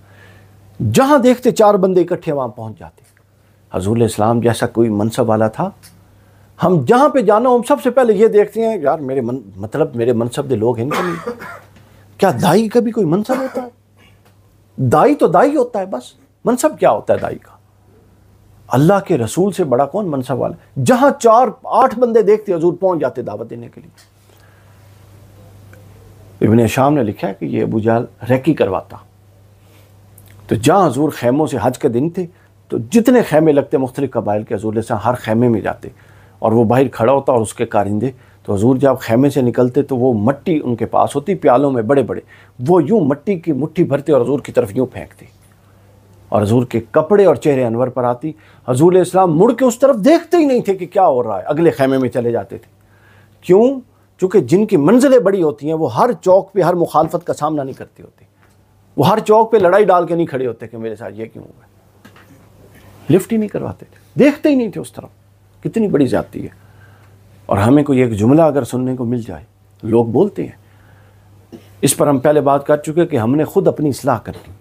جہاں دیکھتے 4 بندے اکٹھے وہاں پہنچ جاتے. حضور علیہ السلام جیسا کوئی منصب والا تھا. ہم جہاں پہ جانا ہو ہم سب سے پہلے یہ دیکھتے ہیں یار میرے میرے منصب دے لوگ ہیں کہ نہیں. کیا دائی کا بھی کوئی منصب ہوتا ہے؟ دائی تو دائی ہوتا ہے بس. منصب کیا ہوتا ہے دائی کا؟ اللہ کے رسول سے بڑا کون منصب والا؟ جہاں 4-8 بندے دیکھتے حضور پہنچ جاتے دعوت دینے کے لیے. ابن شام نے لکھا ہے کہ یہ ابو جہل ریکی کرواتا. تو جہاں حضور خیموں سے حج کے دن تھے تو جتنے خیمے لگتے مختلف قبائل کے حضور سے ہر خیمے میں جاتے اور وہ باہر کھڑا ہوتا اور اس کے کارندے. تو حضور جب خیمے سے نکلتے تو وہ مٹی ان کے پاس ہوتی پیالوں میں بڑے بڑے, وہ یوں مٹی کی مٹھی بھرتے اور حضور کی طرف یوں پھینکتے اور حضور کے کپڑے اور چہرے انور پر آتی. حضور علیہ السلام مڑ کے اس طرف دیکھتے ہی نہیں تھے کہ کیا ہو رہا ہے, اگلے خیمے میں چلے جاتے تھے. کیوں؟ چونکہ جن کی منزلیں بڑی ہوتی ہیں وہ ہر چوک پہ ہر مخالفت کا سامنا نہیں کرتے ہوتے. وہ ہر چوک پہ لڑائی ڈال کے نہیں کھڑے ہوتے کہ میرے ساتھ یہ کیوں ہوا. لفٹ ہی نہیں کرواتے تھے, دیکھتے ہی نہیں تھے اس طرف. کتنی بڑی زیادتی ہے. اور ہمیں کوئی ایک جملہ اگر سننے کو مل جائے, لوگ بولتے ہیں, اس پر ہم پہلے بات کر چکے کہ ہم نے خود اپنی اصلاح کر لی.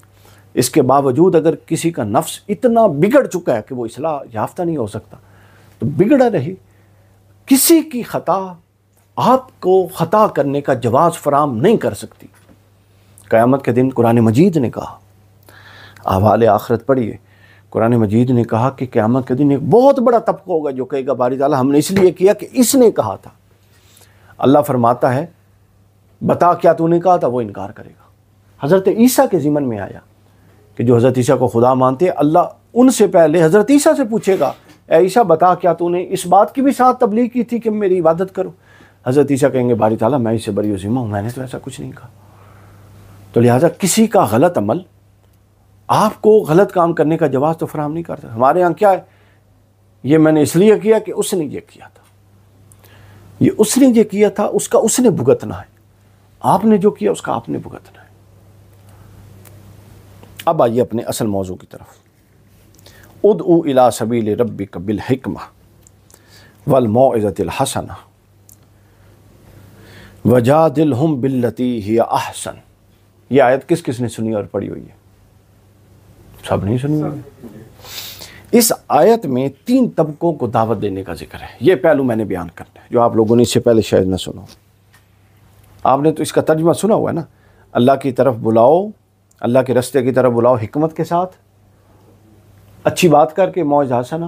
اس کے باوجود اگر کسی کا نفس اتنا بگڑ چکا ہے کہ وہ اصلاح یافتہ نہیں ہو سکتا تو بگڑا رہے. کسی کی خطا آپ کو خطا کرنے کا جواز فراہم نہیں کر سکتی. قیامت کے دن قرآن مجید نے کہا, احوال آخرت پڑھیے, قرآن مجید نے کہا کہ قیامت کے دن ایک بہت بڑا طبقہ ہوگا جو کہے گا باری تعالیٰ ہم نے اس لیے کیا کہ اس نے کہا تھا. اللہ فرماتا ہے بتا کیا تو نے کہا تھا, وہ انکار کرے گا. حضرت عیسیٰ کے ذمن میں آیا کہ جو حضرت عیسیٰ کو خدا مانتے ہیں, اللہ ان سے پہلے حضرت عیسیٰ سے پوچھے گا اے عیسیٰ بتا کیا تو نے اس بات کی بھی ساتھ تبلیغ کی تھی کہ میری عبادت کرو. حضرت عیسیٰ کہیں گے باری تعالیٰ میں اس سے بری و ذمہ ہوں, میں نے تو ایسا کچھ نہیں کہا. تو لہٰذا کسی کا غلط عمل آپ کو غلط کام کرنے کا جواز تو فراہم نہیں کرتا. ہمارے یہاں کیا ہے, یہ میں نے اس لیے کیا کہ اس نے یہ کیا تھا, یہ اس نے یہ کیا تھا, اس کا اس نے بھگتنا ہے, آپ نے جو کیا اس کا آپ نے بھگتنا ہے. اب آئیے اپنے اصل موضوع کی طرف. ادعو الی سبیل ربک بالحکمہ والموعظۃ الحسنہ وجادلہم باللتی ہی احسن. یہ آیت کس کس نے سنی اور پڑھی ہوئی ہے؟ سب نہیں سنی ہوئی. اس آیت میں 3 طبقوں کو دعوت دینے کا ذکر ہے. یہ پہلو میں نے بیان کرنا ہے جو آپ لوگوں نے اس سے پہلے شاید نہ سنا. آپ نے تو اس کا ترجمہ سنا ہوا ہے نا, اللہ کی طرف بلاؤ, اللہ کے رستے کی طرف بلاؤ حکمت کے ساتھ, اچھی بات کر کے موعظہ حسنہ,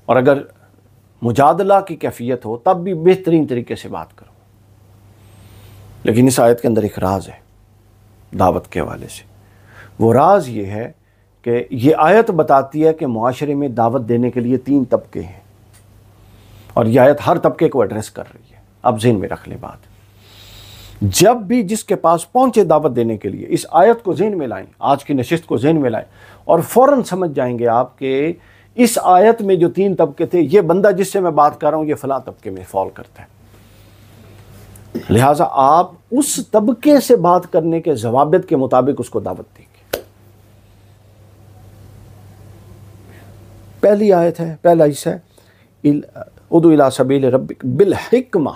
اور اگر مجادلہ کی کیفیت ہو تب بھی بہترین طریقے سے بات کرو. لیکن اس آیت کے اندر ایک راز ہے دعوت کے حوالے سے. وہ راز یہ ہے کہ یہ آیت بتاتی ہے کہ معاشرے میں دعوت دینے کے لیے 3 طبقے ہیں, اور یہ آیت ہر طبقے کو ایڈریس کر رہی ہے. اب ذہن میں رکھ لیں بات. جب بھی جس کے پاس پہنچے دعوت دینے کے لیے اس آیت کو ذہن میں لائیں, آج کی نشست کو ذہن میں لائیں, اور فوراً سمجھ جائیں گے آپ کہ اس آیت میں جو 3 طبقے تھے, یہ بندہ جس سے میں بات کر رہا ہوں یہ فلاں طبقے میں فال کرتا ہے. لہٰذا آپ اس طبقے سے بات کرنے کے ضوابط کے مطابق اس کو دعوت دیں گے. پہلی آیت ہے, پہلا حصہ ہے ادعو الی سبیل ربک بالحکمہ.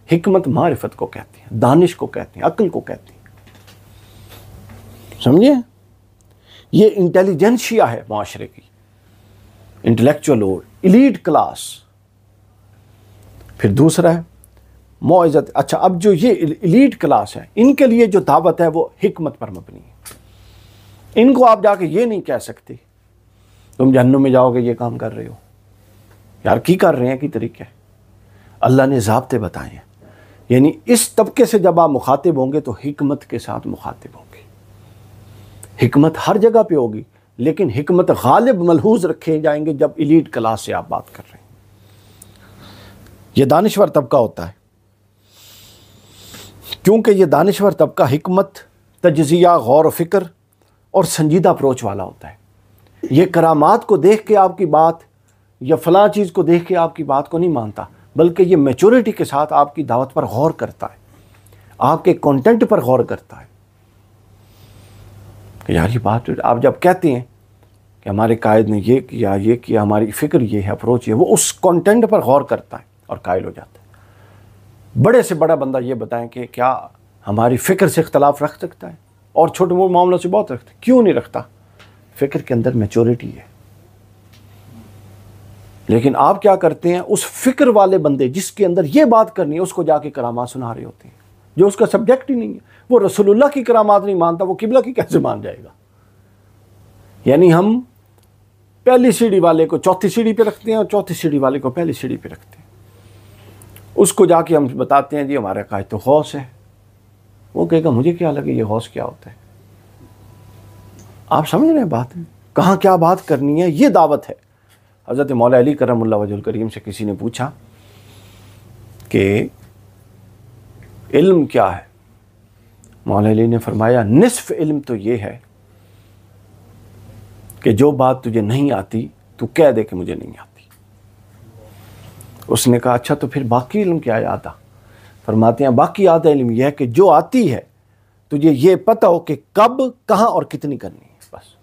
حکمت معرفت کو کہتے ہیں, دانش کو کہتے ہیں, عقل کو کہتے ہیں. سمجھے؟ یہ انٹیلیجنشیا ہے معاشرے کی, انٹلیکچوئل اور ایلیٹ کلاس. پھر دوسرا ہے موعظت. اچھا, اب جو یہ ایلیٹ کلاس ہے ان کے لیے جو دعوت ہے وہ حکمت پر مبنی ہے. ان کو آپ جا کے یہ نہیں کہہ سکتے تم جہنم میں جاؤ گے یہ کام کر رہے ہو. یار کی کر رہے ہیں کی طریقہ ہے. اللہ نے ضابطے بتائے ہیں. یعنی اس طبقے سے جب آپ مخاطب ہوں گے تو حکمت کے ساتھ مخاطب ہوں گے. حکمت ہر جگہ پہ ہوگی, لیکن حکمت غالب ملحوظ رکھے جائیں گے جب ایلیٹ کلاس سے آپ بات کر رہے ہیں. یہ دانشور طبقہ ہوتا ہے, کیونکہ یہ دانشور طبقہ حکمت, تجزیہ, غور و فکر اور سنجیدہ اپروچ والا ہوتا ہے. یہ کرامات کو دیکھ کے آپ کی بات یا فلاں چیز کو دیکھ کے آپ کی بات کو نہیں مانتا, بلکہ یہ میچورٹی کے ساتھ آپ کی دعوت پر غور کرتا ہے, آپ کے کنٹینٹ پر غور کرتا ہے. کہ یار یہ بات آپ جب کہتے ہیں کہ ہمارے قائد نے یہ کیا, ہماری فکر یہ ہے, اپروچ یہ, وہ اس کنٹینٹ پر غور کرتا ہے اور قائل ہو جاتا ہے. بڑے سے بڑا بندہ یہ بتائیں کہ کیا ہماری فکر سے اختلاف رکھ سکتا ہے؟ اور چھوٹے موٹے معاملوں سے بہت رکھتے. کیوں نہیں رکھتا؟ فکر کے اندر میچورٹی ہے. لیکن آپ کیا کرتے ہیں، اس فکر والے بندے جس کے اندر یہ بات کرنی ہے اس کو جا کے کرامات سنا رہے ہوتے ہیں، جو اس کا سبجیکٹ ہی نہیں ہے. وہ رسول اللہ کی کرامات نہیں مانتا، وہ قبلہ کی کیسے مان جائے گا؟ یعنی ہم پہلی سیڑھی والے کو چوتھی سیڑھی پہ رکھتے ہیں اور چوتھی سیڑھی والے کو پہلی سیڑھی پہ رکھتے ہیں. اس کو جا کے ہم بتاتے ہیں جی ہمارا قائد تو غوث ہے. وہ کہے گا مجھے کیا لگے یہ غوث کیا ہوتا ہے. آپ سمجھ رہے ہیں بات؟ کہاں کیا بات کرنی ہے، یہ دعوت ہے. حضرت مولا علی کرم اللہ وجہ الکریم سے کسی نے پوچھا کہ علم کیا ہے؟ مولا علی نے فرمایا نصف علم تو یہ ہے کہ جو بات تجھے نہیں آتی تو کہہ دے کہ مجھے نہیں آتی. اس نے کہا اچھا تو پھر باقی علم کیا ہے آدھا؟ فرماتے ہیں باقی آدھا علم یہ ہے کہ جو آتی ہے تجھے یہ پتہ ہو کہ کب، کہاں اور کتنی کرنی ہے. بس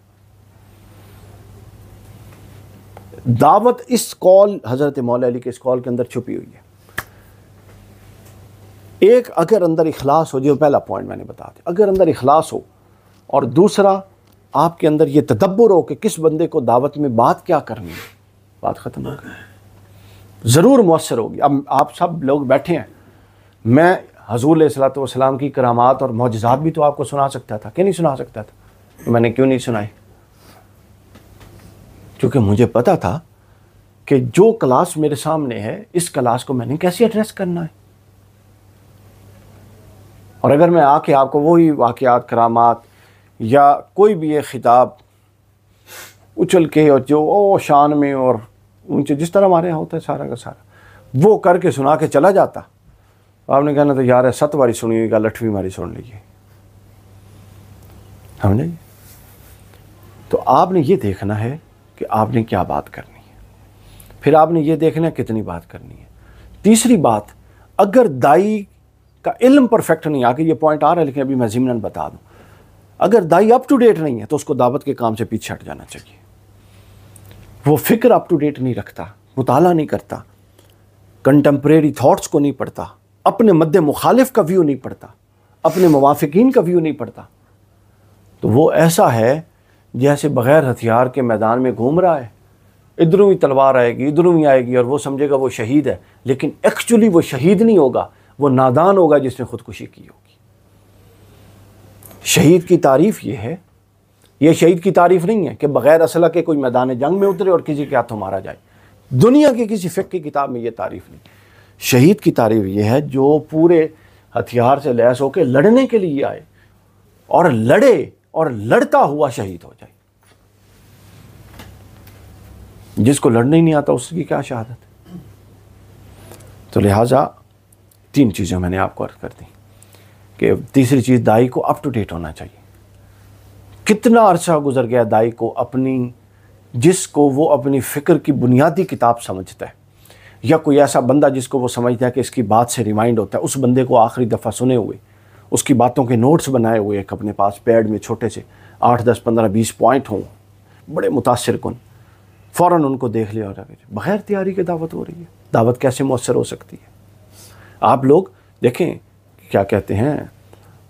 دعوت اس قول، حضرت مولا علی کے اس قول کے اندر چھپی ہوئی ہے. ایک اگر اندر اخلاص ہو، جو پہلا پوائنٹ میں نے بتا دیا، اگر اندر اخلاص ہو، اور دوسرا آپ کے اندر یہ تدبر ہو کہ کس بندے کو دعوت میں بات کیا کرنی ہے، بات ختم ہو گئی، ضرور مؤثر ہوگی. اب آپ سب لوگ بیٹھے ہیں، میں حضور علیہ الصلوۃ والسلام کی کرامات اور معجزات بھی تو آپ کو سنا سکتا تھا کہ نہیں سنا سکتا تھا؟ میں نے کیوں نہیں سنائے؟ کیونکہ مجھے پتا تھا کہ جو کلاس میرے سامنے ہے اس کلاس کو میں نے کیسے ایڈریس کرنا ہے. اور اگر میں آ کے آپ کو وہی واقعات، کرامات یا کوئی بھی ایک خطاب اچھل کے اور جو شان میں اور اونچے جس طرح ہمارے یہاں ہوتا ہے سارا کا سارا وہ کر کے سنا کے چلا جاتا، آپ نے کہنا تو یار 7 باری سنی ہوئی گل 8ویں باری سن لیجیے. سمجھے؟ تو آپ نے یہ دیکھنا ہے کہ آپ نے کیا بات کرنی ہے، پھر آپ نے یہ دیکھنا ہے کتنی بات کرنی ہے. تیسری بات، اگر دائی کا علم پرفیکٹ نہیں، آگے یہ پوائنٹ آ رہا ہے لیکن ابھی میں ضمناً بتا دوں، اگر دائی اپ ٹو ڈیٹ نہیں ہے تو اس کو دعوت کے کام سے پیچھے ہٹ جانا چاہیے. وہ فکر اپ ٹو ڈیٹ نہیں رکھتا، مطالعہ نہیں کرتا، کنٹمپریری تھاٹس کو نہیں پڑھتا، اپنے مد مخالف کا ویو نہیں پڑھتا، اپنے موافقین کا ویو نہیں پڑھتا، تو وہ ایسا ہے جیسے بغیر ہتھیار کے میدان میں گھوم رہا ہے. ادھروں ہی تلوار آئے گی، ادھروں ہی آئے گی اور وہ سمجھے گا وہ شہید ہے، لیکن ایکچولی وہ شہید نہیں ہوگا، وہ نادان ہوگا جس نے خودکشی کی ہوگی. شہید کی تعریف یہ ہے، یہ شہید کی تعریف نہیں ہے کہ بغیر اسلحہ کے کوئی میدان جنگ میں اترے اور کسی کے ہاتھوں مارا جائے. دنیا کی کسی فقہ کی کتاب میں یہ تعریف نہیں. شہید کی تعریف یہ ہے جو پورے ہتھیار سے لیس ہو کے لڑنے کے لیے آئے اور لڑے اور لڑتا ہوا شہید ہو جائے. جس کو لڑنے ہی نہیں آتا اس کی کیا شہادت ہے؟ تو لہٰذا 3 چیزیں میں نے آپ کو عرض کر دی کہ تیسری چیز، دائی کو اپ ٹو ڈیٹ ہونا چاہیے. کتنا عرصہ گزر گیا دائی کو اپنی، جس کو وہ اپنی فکر کی بنیادی کتاب سمجھتا ہے، یا کوئی ایسا بندہ جس کو وہ سمجھتا ہے کہ اس کی بات سے ریمائنڈ ہوتا ہے، اس بندے کو آخری دفعہ سنے ہوئے، اس کی باتوں کے نوٹس بنائے ہوئے ایک اپنے پاس پیڈ میں چھوٹے سے 8 10 15 20 پوائنٹ ہوں بڑے متاثر کن، فوراً ان کو دیکھ لیا. اور بغیر تیاری کے دعوت ہو رہی ہے. دعوت کیسے مؤثر ہو سکتی ہے؟ آپ لوگ دیکھیں کیا کہتے ہیں،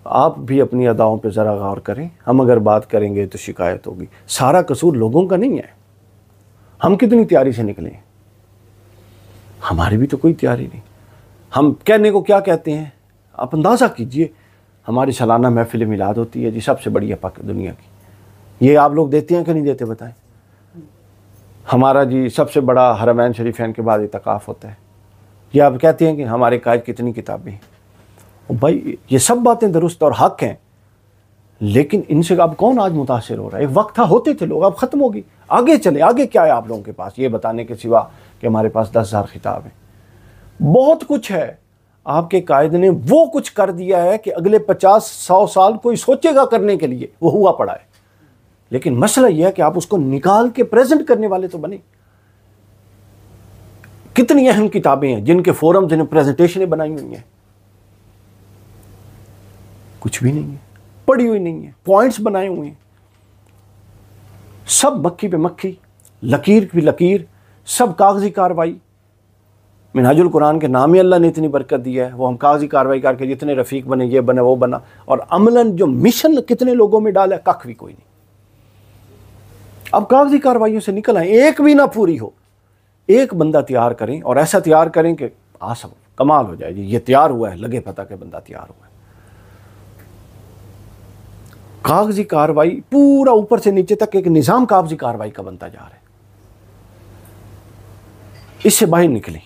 آپ بھی اپنی اداؤں پہ ذرا غور کریں. ہم اگر بات کریں گے تو شکایت ہوگی. سارا قصور لوگوں کا نہیں ہے. ہم کتنی تیاری سے نکلے ہیں؟ ہماری بھی تو کوئی تیاری نہیں. ہم کہنے کو کیا کہتے ہیں آپ اندازہ کیجئے. ہماری سالانہ محفل میلاد ہوتی ہے جی، سب سے بڑی ہے دنیا کی. یہ آپ لوگ دیتے ہیں کہ نہیں دیتے بتائیں؟ ہمارا جی سب سے بڑا حرمین شریفین کے بعد اعتکاف ہوتا ہے. یہ آپ کہتے ہیں کہ ہمارے قائد کتنی کتابیں ہیں. بھائی یہ سب باتیں درست اور حق ہیں، لیکن ان سے اب کون آج متاثر ہو رہا ہے؟ ایک وقت تھا ہوتے تھے لوگ، اب ختم ہوگی. آگے چلے، آگے کیا ہے آپ لوگوں کے پاس یہ بتانے کے سوا کہ ہمارے پاس 10,000 خطاب ہیں؟ بہت کچھ ہے. آپ کے قائد نے وہ کچھ کر دیا ہے کہ اگلے 50-100 سال کوئی سوچے گا کرنے کے لیے، وہ ہوا پڑا ہے. لیکن مسئلہ یہ ہے کہ آپ اس کو نکال کے پریزنٹ کرنے والے تو بنے. کتنی اہم کتابیں ہیں جن کے فورمز جنہیں پریزنٹیشنیں بنائی ہوئی ہیں، کچھ بھی نہیں ہے، پڑھی ہوئی نہیں ہے، پوائنٹس بنائے ہوئے ہیں، سب مکھی پہ مکھی، لکیر پہ لکیر، سب کاغذی کاروائی. منہاج القرآن کے نام ہی اللہ نے اتنی برکت دی ہے، وہ ہم کاغذی کارروائی کر کے جتنے رفیق بنے، یہ بنے وہ بنا، اور عملاً جو مشن کتنے لوگوں میں ڈالا ہے، کخ بھی کوئی نہیں۔ اب کاغذی کارروائیوں سے نکل آئیں، ایک بھی نہ پوری ہو، ایک بندہ تیار کریں، اور ایسا تیار کریں کہ آسم کمال ہو جائے، یہ تیار ہوا ہے، لگے پتہ کہ بندہ تیار ہوا ہے۔ کاغذی کارروائی پورا اوپر سے نیچے تک ایک نظام کاغذی کارروائی کا بنتا جا رہا ہے، اس سے باہر نکلیں۔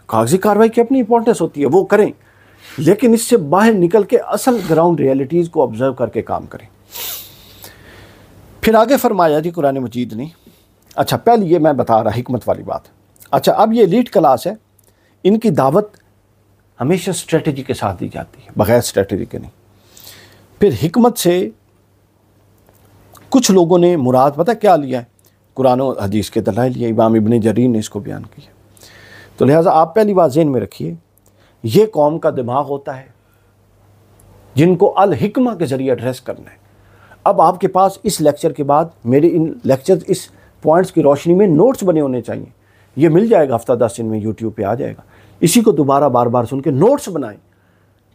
کاغذی کارروائی کی اپنی امپورٹنس ہوتی ہے، وہ کریں، لیکن اس سے باہر نکل کے اصل گراؤنڈ ریئلٹیز کو آبزرو کر کے کام کریں۔ پھر آگے فرمایا جی قرآن مجید نے، اچھا پہلے یہ میں بتا رہا حکمت والی بات، اچھا اب یہ ایلیٹ کلاس ہے، ان کی دعوت ہمیشہ اسٹریٹجی کے ساتھ دی جاتی ہے، بغیر اسٹریٹجی کے نہیں۔ پھر حکمت سے کچھ لوگوں نے مراد پتہ کیا لیا ہے؟ قرآن و حدیث کے دلائل لیا، امام ابن جریر نے اس کو بیان کیا۔ تو لہٰذا آپ پہلی بات ذہن میں رکھیے، یہ قوم کا دماغ ہوتا ہے جن کو الحکمہ کے ذریعے ایڈریس کرنا ہے۔ اب آپ کے پاس اس لیکچر کے بعد میرے ان لیکچر اس پوائنٹس کی روشنی میں نوٹس بنے ہونے چاہیے، یہ مل جائے گا ہفتہ 10 دن میں، یوٹیوب پہ آ جائے گا، اسی کو دوبارہ بار بار سن کے نوٹس بنائیں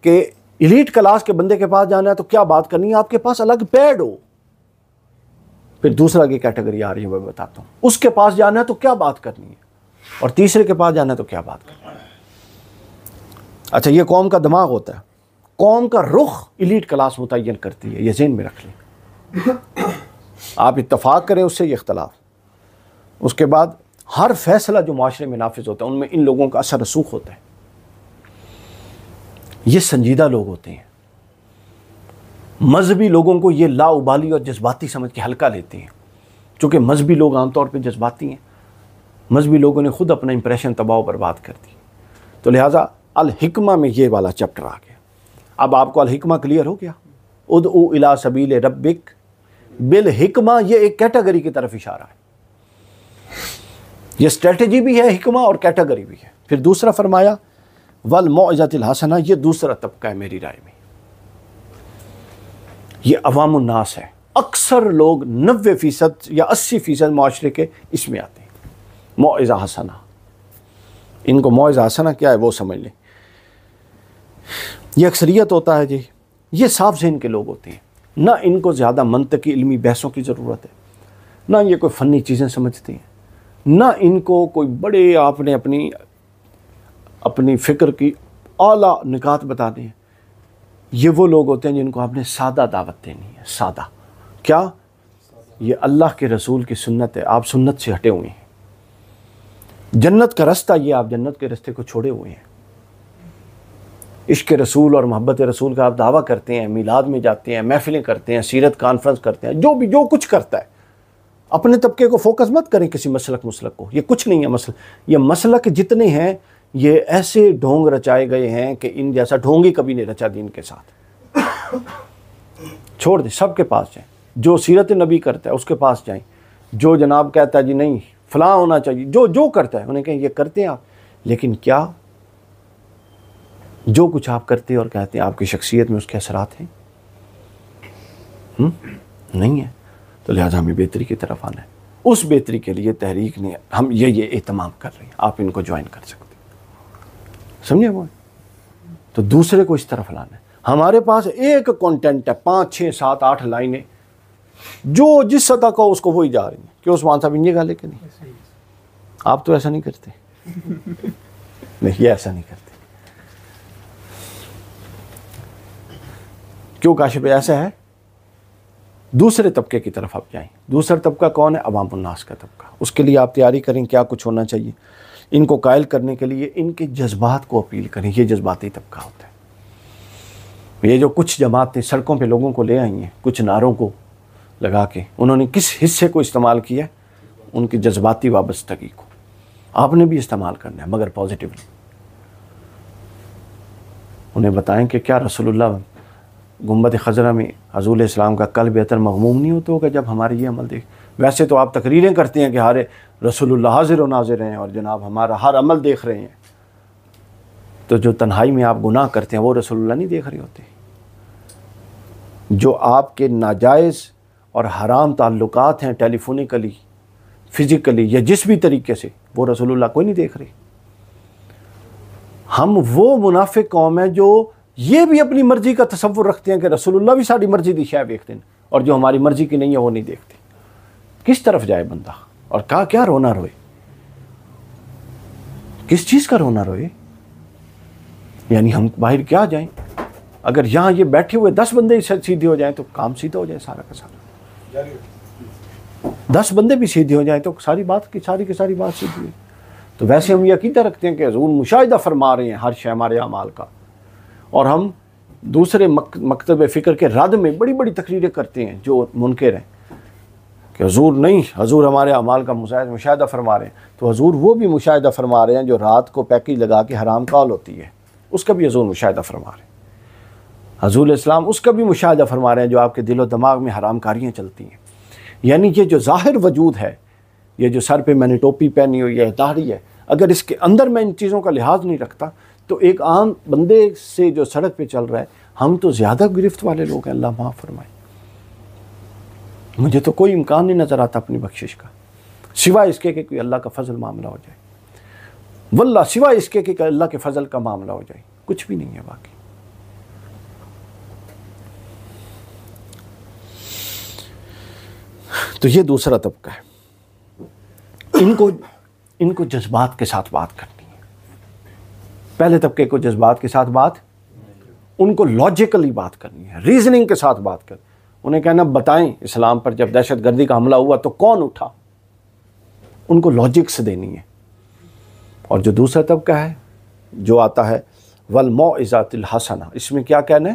کہ ایلیٹ کلاس کے بندے کے پاس جانا ہے تو کیا بات کرنی ہے، آپ کے پاس الگ پیڈ ہو۔ پھر دوسرا کی کیٹیگری آ رہی ہے، میں بتاتا ہوں، اس کے پاس جانا ہے تو کیا بات کرنی ہے، اور تیسرے کے پاس جانا ہے تو کیا بات کرنی ہے۔ اچھا یہ قوم کا دماغ ہوتا ہے، قوم کا رخ ایلیٹ کلاس متعین کرتی ہے، یہ ذہن میں رکھ لیں۔ آپ اتفاق کریں اس سے یہ اختلاف، اس کے بعد ہر فیصلہ جو معاشرے میں نافذ ہوتا ہے ان میں ان لوگوں کا اثر رسوخ ہوتا ہے، یہ سنجیدہ لوگ ہوتے ہیں، مذہبی لوگوں کو یہ لا ابالی اور جذباتی سمجھ کے ہلکا لیتے ہیں، چونکہ مذہبی لوگ عام طور پہ جذباتی ہیں، مذہبی لوگوں نے خود اپنا امپریشن تباہ و برباد کر دی، تو لہٰذا الحکمہ میں یہ والا چیپٹر آ گیا۔ اب آپ کو الحکمہ کلیئر ہو گیا، ادعو الی سبیل ربک بالحکمہ، یہ ایک کیٹیگری کی طرف اشارہ ہے، یہ اسٹریٹجی بھی ہے حکمہ اور کیٹیگری بھی ہے۔ پھر دوسرا فرمایا والموعظۃ الحسنہ، یہ دوسرا طبقہ ہے میری رائے میں، یہ عوام الناس ہے، اکثر لوگ 90% یا 80% معاشرے کے اس میں آتے ہیں، موعظہ حسنہ۔ ان کو موعظہ حسنہ کیا ہے وہ سمجھ لیں، یہ اکثریت ہوتا ہے جی، یہ صاف ذہن کے لوگ ہوتے ہیں، نہ ان کو زیادہ منطقی علمی بحثوں کی ضرورت ہے، نہ یہ کوئی فنی چیزیں سمجھتے ہیں، نہ ان کو کوئی بڑے آپ نے اپنی فکر کی اعلیٰ نکات بتا دیں۔ یہ وہ لوگ ہوتے ہیں جن کو آپ نے سادہ دعوت دینی ہے، سادہ کیا، یہ اللہ کے رسول کی سنت ہے، آپ سنت سے ہٹے ہوئے ہیں، جنت کا رستہ یہ آپ جنت کے رستے کو چھوڑے ہوئے ہیں، عشق رسول اور محبت رسول کا آپ دعویٰ کرتے ہیں، میلاد میں جاتے ہیں، محفلیں کرتے ہیں، سیرت کانفرنس کرتے ہیں، جو کچھ کرتا ہے، اپنے طبقے کو فوکس مت کریں کسی مسلک کو، یہ کچھ نہیں ہے مسلک، یہ مسلک جتنے ہیں یہ ایسے ڈھونگ رچائے گئے ہیں کہ ان جیسا ڈھونگ ہی کبھی نہیں رچا دین کے ساتھ، چھوڑ دیں، سب کے پاس جائیں، جو سیرت نبی کرتا ہے اس کے پاس جائیں، جو جناب کہتا ہے جی نہیں فلاں ہونا چاہیے، جو کرتا ہے انہیں کہیں یہ کرتے ہیں آپ، لیکن کیا جو کچھ آپ کرتے اور کہتے ہیں آپ کی شخصیت میں اس کے اثرات ہیں؟ نہیں ہے، تو لہٰذا ہمیں بہتری کی طرف آنا ہے، اس بہتری کے لیے تحریک نے ہم یہ اہتمام کر رہے ہیں، آپ ان کو جوائن کر سکتے ہیں، سمجھے وہ؟ تو دوسرے کو اس طرف لانا ہے، ہمارے پاس ایک کنٹینٹ ہے، 5 6 7 8 لائنیں، جو جس سطح کا اس کو وہی جا رہی ہیں، کہ عثمان صاحب انجے گا لے کے نہیں، آپ تو ایسا نہیں کرتے، نہیں یہ ایسا نہیں کرتے، کیوں کاشف ایسا ہے؟ دوسرے طبقے کی طرف آپ جائیں، دوسرا طبقہ کون ہے؟ عوام الناس کا طبقہ، اس کے لیے آپ تیاری کریں کیا کچھ ہونا چاہیے، ان کو قائل کرنے کے لیے ان کے جذبات کو اپیل کریں، یہ جذباتی طبقہ ہوتا ہے۔ یہ جو کچھ جماعتیں سڑکوں پہ لوگوں کو لے آئی ہیں، کچھ نعروں کو لگا کے، انہوں نے کس حصے کو استعمال کیا؟ ان کی جذباتی وابستگی کو، آپ نے بھی استعمال کرنا ہے مگر پازیٹیولی، انہیں بتائیں کہ کیا رسول اللہ گنبد خضرہ میں حضور اسلام کا قلب بہتر مغموم نہیں ہوتا ہوگا جب ہمارے یہ عمل دیکھ؟ ویسے تو آپ تقریریں کرتے ہیں کہ ہارے رسول اللہ حاضر و ناظر ہیں اور جناب ہمارا ہر عمل دیکھ رہے ہیں، تو جو تنہائی میں آپ گناہ کرتے ہیں وہ رسول اللہ نہیں دیکھ رہے ہوتے؟ جو آپ کے ناجائز اور حرام تعلقات ہیں ٹیلی فونیکلی، فزیکلی یا جس بھی طریقے سے، وہ رسول اللہ کوئی نہیں دیکھ رہے؟ ہم وہ منافق قوم ہیں جو یہ بھی اپنی مرضی کا تصور رکھتے ہیں کہ رسول اللہ بھی ساری مرضی دی شے دیکھتے ہیں، اور جو ہماری مرضی کی نہیں ہے وہ نہیں دیکھتے۔ کس طرف جائے بندہ؟ اور کیا رونا روئے؟ کس چیز کا رونا روئے؟ یعنی ہم باہر کیا جائیں؟ اگر یہاں یہ بیٹھے ہوئے 10 بندے سیدھے ہو جائیں تو کام سیدھا ہو جائے سارا کا سارا۔ 10 بندے بھی سیدھے ہو جائیں تو ساری کی ساری بات سیدھی ہے۔ تو ویسے ہم یہ عقیدہ رکھتے ہیں کہ حضور مشاہدہ فرما رہے ہیں ہر شے ہمارے اعمال کا، اور ہم دوسرے مکتب فکر کے رد میں بڑی بڑی تقریریں کرتے ہیں جو منکر ہیں کہ حضور نہیں، حضور ہمارے اعمال کا مشاہدہ فرما رہے ہیں۔ تو حضور وہ بھی مشاہدہ فرما رہے ہیں جو رات کو پیکج لگا کے حرام کال ہوتی ہے، اس کا بھی حضور مشاہدہ فرما رہے ہیں۔ حضور اسلام اس کا بھی مشاہدہ فرما رہے ہیں جو آپ کے دل و دماغ میں حرام کاریاں چلتی ہیں۔ یعنی یہ جو ظاہر وجود ہے، یہ جو سر پہ میں نے ٹوپی پہنی ہوئی ہے، داڑھی ہے، اگر اس کے اندر میں ان چیزوں کا لحاظ نہیں رکھتا تو ایک عام بندے سے جو سڑک پہ چل رہا ہے، ہم تو زیادہ گرفت والے لوگ ہیں، اللہ معاف فرمائے۔ مجھے تو کوئی امکان نہیں نظر آتا اپنی بخشش کا، سوائے اس کے کہ کوئی اللہ کا فضل معاملہ ہو جائے، واللہ سوائے اس کے کہ اللہ کے فضل کا معاملہ ہو جائے، کچھ بھی نہیں ہے باقی۔ تو یہ دوسرا طبقہ ہے، ان کو جذبات کے ساتھ بات کرنی ہے۔ پہلے طبقے کو جذبات کے ساتھ بات، ان کو لاجیکلی بات کرنی ہے، ریزننگ کے ساتھ بات کرنی ہے۔ انہیں کہنا بتائیں اسلام پر جب دہشت گردی کا حملہ ہوا تو کون اٹھا، ان کو لاجک سے دینی ہے۔ اور جو دوسرا طبقہ ہے جو آتا ہے والموعظۃ الحسنہ، اس میں کیا کہنا ہے؟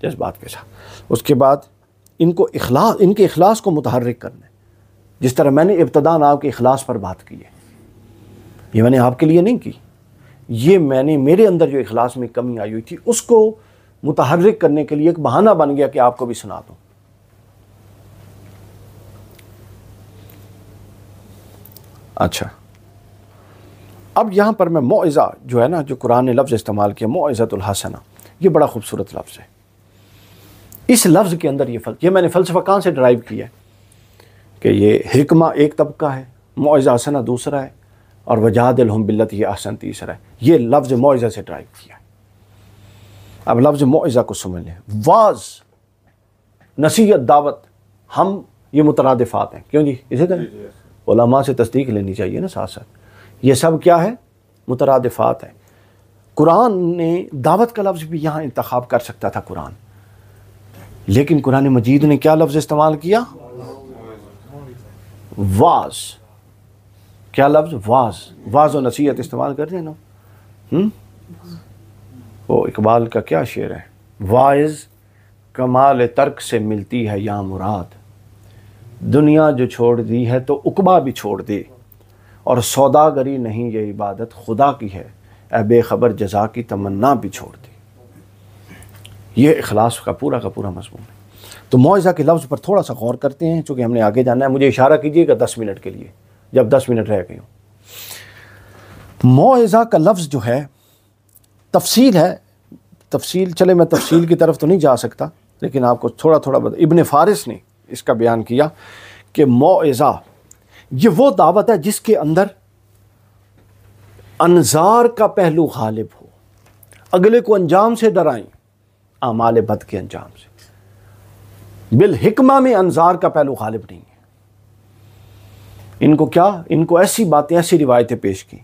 جذبات کے ساتھ۔ اس کے بعد ان کے اخلاص کو متحرک کرنا ہے، جس طرح میں نے ابتداءً آپ کے اخلاص پر بات کی ہے، یہ میں نے آپ کے لیے نہیں کی، یہ میں نے میرے اندر جو اخلاص میں کمی آئی ہوئی تھی اس کو متحرک کرنے کے لیے ایک بہانہ بن گیا کہ آپ کو بھی سنا دوں۔ اچھا، اب یہاں پر میں موعظہ جو ہے نا، جو قرآن نے لفظ استعمال کیا موعظۃ الحسنہ، یہ بڑا خوبصورت لفظ ہے۔ اس لفظ کے اندر یہ میں نے فلسفہ کہاں سے ڈرائیو کیا ہے کہ یہ حکمہ ایک طبقہ ہے، موعظہ حسنہ دوسرا ہے، اور وجادلہم باللتی احسن تیسرا ہے۔ یہ لفظ موعظہ سے ڈرائیو کیا ہے۔ اب لفظ موعظہ کو سمجھ لیں، واز، نصیحت، دعوت، ہم یہ مترادفات ہیں، کیوں جی؟ اسی طرح علماء سے تصدیق لینی چاہیے نا ساتھ ساتھ، یہ سب کیا ہے؟ مترادفات ہیں۔ قرآن نے دعوت کا لفظ بھی یہاں انتخاب کر سکتا تھا قرآن، لیکن قرآن مجید نے کیا لفظ استعمال کیا؟ واز۔ کیا لفظ؟ واز و نصیحت استعمال کر دیں نا۔ وہ اقبال کا کیا شعر ہے؟ واعظ کمال ترک سے ملتی ہے یا مراد، دنیا جو چھوڑ دی ہے تو عقبہ بھی چھوڑ دے، اور سوداگری نہیں یہ عبادت خدا کی ہے، اے بے خبر جزا کی تمنا بھی چھوڑ دے۔ یہ اخلاص کا پورا مضمون ہے۔ تو موعظہ کے لفظ پر تھوڑا سا غور کرتے ہیں، چونکہ ہم نے آگے جانا ہے۔ مجھے اشارہ کیجیے گا 10 منٹ کے لیے، جب 10 منٹ رہ گئے ہوں۔ موعظہ کا لفظ جو ہے تفصیل ہے، چلے میں تفصیل کی طرف تو نہیں جا سکتا، لیکن آپ کو تھوڑا ابن فارس نے اس کا بیان کیا کہ موعظہ یہ وہ دعوت ہے جس کے اندر انظار کا پہلو غالب ہو، اگلے کو انجام سے ڈرائیں، اعمال بد کے انجام سے۔ بالحکمہ میں انظار کا پہلو غالب نہیں ہے۔ ان کو ایسی باتیں، ایسی روایتیں پیش کی،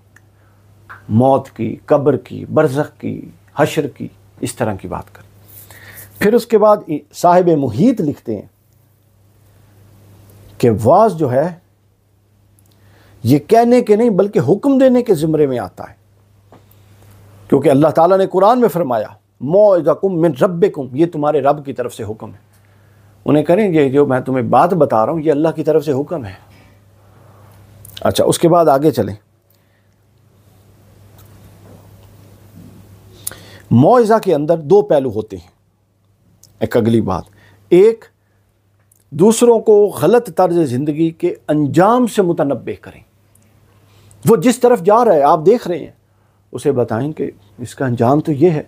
موت کی، قبر کی، برزخ کی، حشر کی، اس طرح کی بات کر۔ پھر اس کے بعد صاحب محیط لکھتے ہیں کہ واز جو ہے یہ کہنے کے نہیں بلکہ حکم دینے کے زمرے میں آتا ہے، کیونکہ اللہ تعالیٰ نے قرآن میں فرمایا موعظکم من ربکم، یہ تمہارے رب کی طرف سے حکم ہے۔ انہیں کریں یہ جو میں تمہیں بات بتا رہا ہوں یہ اللہ کی طرف سے حکم ہے۔ اچھا، اس کے بعد آگے چلیں۔ موعظہ کے اندر 2 پہلو ہوتے ہیں۔ ایک اگلی بات، ایک دوسروں کو غلط طرز زندگی کے انجام سے متنبہ کریں۔ وہ جس طرف جا رہا ہے آپ دیکھ رہے ہیں، اسے بتائیں کہ اس کا انجام تو یہ ہے،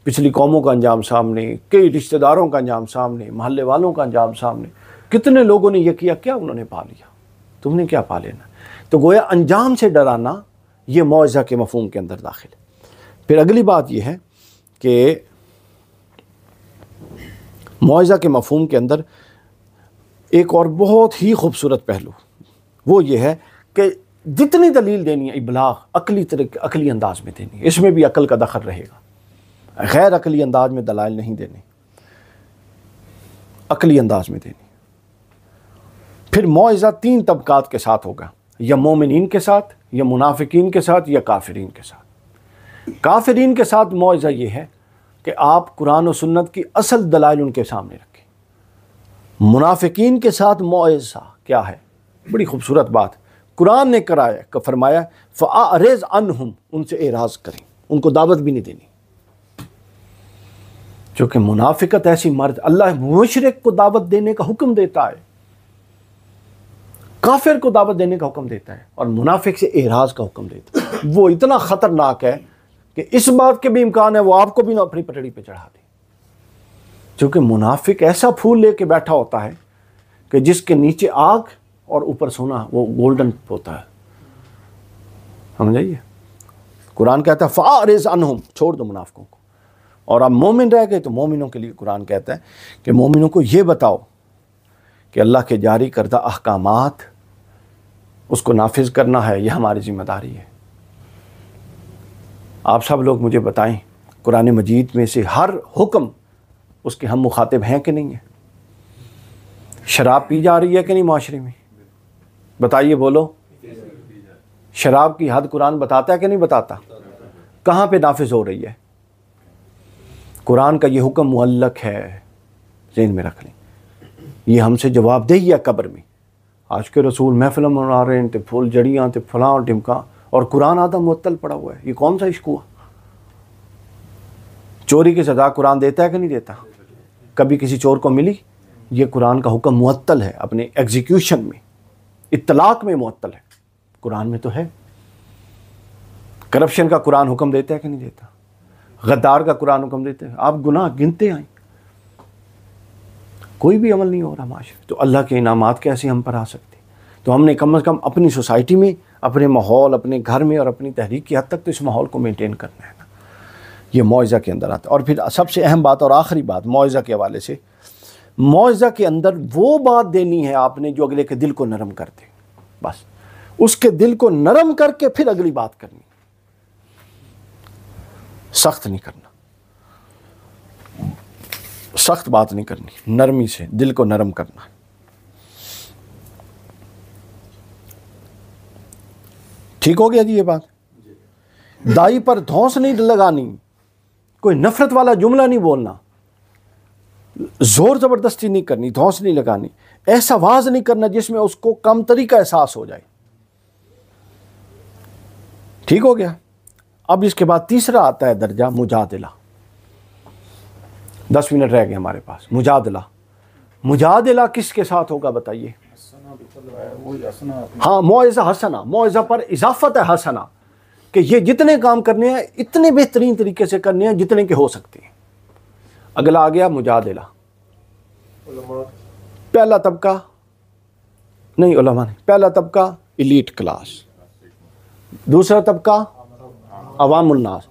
پچھلی قوموں کا انجام سامنے، کئی رشتہ داروں کا انجام سامنے، محلے والوں کا انجام سامنے، کتنے لوگوں نے یہ کیا، کیا انہوں نے پا لیا، تم نے کیا پا لینا۔ تو گویا انجام سے ڈرانا یہ موعظہ کے مفہوم کے اندر داخل ہے۔ پھر اگلی بات یہ ہے کہ معجزہ کے مفہوم کے اندر ایک اور بہت ہی خوبصورت پہلو وہ یہ ہے کہ جتنی دلیل دینی ہے ابلاغ عقلی انداز میں دینی ہے، اس میں بھی عقل کا دخل رہے گا، غیر عقلی انداز میں دلائل نہیں دینے، عقلی انداز میں دینی۔ پھر معجزہ 3 طبقات کے ساتھ ہوگا، یا مومنین کے ساتھ، یا منافقین کے ساتھ، یا کافرین کے ساتھ۔ کافرین کے ساتھ معجزہ یہ ہے کہ آپ قرآن و سنت کی اصل دلائل ان کے سامنے رکھیں۔ منافقین کے ساتھ معجزہ کیا ہے؟ بڑی خوبصورت بات قرآن نے کرایا کہ فرمایا فَأَعْرِضْ عَنْهُمْ، ان سے اعراض کریں، ان کو دعوت بھی نہیں دینی، چونکہ منافقت ایسی مرض، اللہ مشرک کو دعوت دینے کا حکم دیتا ہے، کافر کو دعوت دینے کا حکم دیتا ہے، اور منافق سے اعراض کا حکم دیتا ہے۔ وہ اتنا خطرناک ہے کہ اس بات کے بھی امکان ہے وہ آپ کو بھی نہ اپنی پٹڑی پہ چڑھا دے، چونکہ منافق ایسا پھول لے کے بیٹھا ہوتا ہے کہ جس کے نیچے آگ اور اوپر سونا، وہ گولڈن ہوتا ہے، سمجھائیے۔ قرآن کہتا ہے فَأَعْرِضْ عَنْهُمْ، چھوڑ دو منافقوں کو، اور اب مومن رہ گئے تو مومنوں کے لیے قرآن کہتا ہے کہ مومنوں کو یہ بتاؤ کہ اللہ کے جاری کردہ احکامات اس کو نافذ کرنا ہے، یہ ہماری ذمہ داری ہے۔ آپ سب لوگ مجھے بتائیں قرآن مجید میں سے ہر حکم اس کے ہم مخاطب ہیں کہ نہیں ہیں؟ شراب پی جا رہی ہے کہ نہیں معاشرے میں؟ بتائیے، بولو۔ شراب کی حد قرآن بتاتا ہے کہ نہیں بتاتا؟ کہاں پہ نافذ ہو رہی ہے؟ قرآن کا یہ حکم معلق ہے، ذہن میں رکھ لیں۔ یہ ہم سے جواب دہی ہے قبر میں۔ آج کے رسول محفل منا رہے ہیں، تے پھول جڑیاں، تے فلاں اور ڈمکا، اور قرآن آدھا معطل پڑا ہوا ہے۔ یہ کون سا عشق ہوا؟ چوری کی سزا قرآن دیتا ہے کہ نہیں دیتا؟ کبھی کسی چور کو ملی؟ یہ قرآن کا حکم معطل ہے، اپنے ایگزیکیوشن میں، اطلاق میں معطل ہے، قرآن میں تو ہے۔ کرپشن کا قرآن حکم دیتا ہے کہ نہیں دیتا؟ غدار کا قرآن حکم دیتا ہے؟ آپ گناہ گنتے آئیں، کوئی بھی عمل نہیں ہو رہا معاشرے، تو اللہ کے انعامات کیسے ہم پر آ سکتے؟ تو ہم نے کم از کم اپنی سوسائٹی میں، اپنے ماحول، اپنے گھر میں اور اپنی تحریک کی حد تک تو اس ماحول کو مینٹین کرنا ہے نا۔ یہ معجزہ کے اندر آتا ہے۔ اور پھر سب سے اہم بات اور آخری بات معجزہ کے حوالے سے، معجزہ کے اندر وہ بات دینی ہے آپ نے جو اگلے کے دل کو نرم کر دے، بس اس کے دل کو نرم کر کے پھر اگلی بات کرنی، سخت نہیں کرنا، سخت بات نہیں کرنی، نرمی سے دل کو نرم کرنا۔ ٹھیک ہو گیا جی یہ بات؟ دائی پر دھونس نہیں لگانی، کوئی نفرت والا جملہ نہیں بولنا، زور زبردستی نہیں کرنی، دھونس نہیں لگانی، ایسا واز نہیں کرنا جس میں اس کو کم تری کا احساس ہو جائے۔ ٹھیک ہو گیا؟ اب اس کے بعد تیسرا آتا ہے درجہ مجادلہ۔ 10 منٹ رہ گئے ہمارے پاس۔ مجادلہ، مجادلہ کس کے ساتھ ہوگا بتائیے؟ ہاں، معجزہ حسنہ، معجزہ پر اضافت ہے حسنہ، کہ یہ جتنے کام کرنے ہیں اتنے بہترین طریقے سے کرنے ہیں جتنے کے ہو سکتے ہیں۔ اگلا آ گیا مجادلہ۔ پہلا طبقہ نہیں، علماء نہیں، پہلا طبقہ ایلیٹ کلاس، دوسرا طبقہ عوام الناس،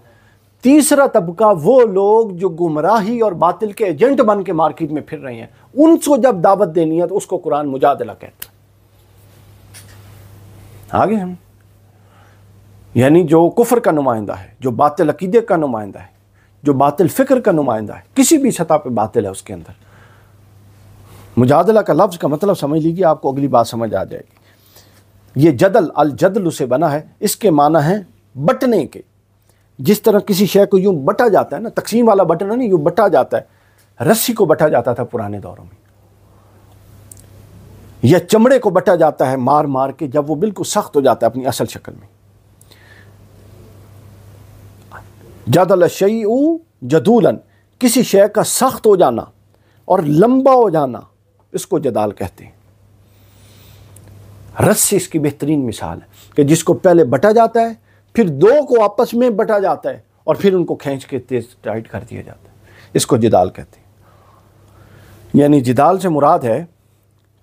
تیسرا طبقہ وہ لوگ جو گمراہی اور باطل کے ایجنٹ بن کے مارکیٹ میں پھر رہے ہیں، ان کو جب دعوت دینی ہے تو اس کو قرآن مجادلہ کہتا ہے۔ آگے ہم یعنی جو کفر کا نمائندہ ہے، جو باطل عقیدے کا نمائندہ ہے، جو باطل فکر کا نمائندہ ہے، کسی بھی سطح پہ باطل ہے اس کے اندر، مجادلہ کا لفظ کا مطلب سمجھ لیجیے، آپ کو اگلی بات سمجھ آ جائے گی۔ یہ جدل، الجدل سے بنا ہے، اس کے معنی ہیں بٹنے کے۔ جس طرح کسی شے کو یوں بٹا جاتا ہے نا، تقسیم والا بٹنا نہیں، یوں بٹا جاتا ہے، رسی کو بٹا جاتا تھا پرانے دوروں میں، یا چمڑے کو بٹا جاتا ہے مار مار کے جب وہ بالکل سخت ہو جاتا ہے اپنی اصل شکل میں۔ جدل الشیء جدولا، کسی شے کا سخت ہو جانا اور لمبا ہو جانا، اس کو جدال کہتے ہیں۔ رسی اس کی بہترین مثال ہے کہ جس کو پہلے بٹا جاتا ہے، پھر دو کو آپس میں بٹا جاتا ہے، اور پھر ان کو کھینچ کے تیز ٹائٹ کر دیا جاتا ہے، اس کو جدال کہتے ہیں۔ یعنی جدال سے مراد ہے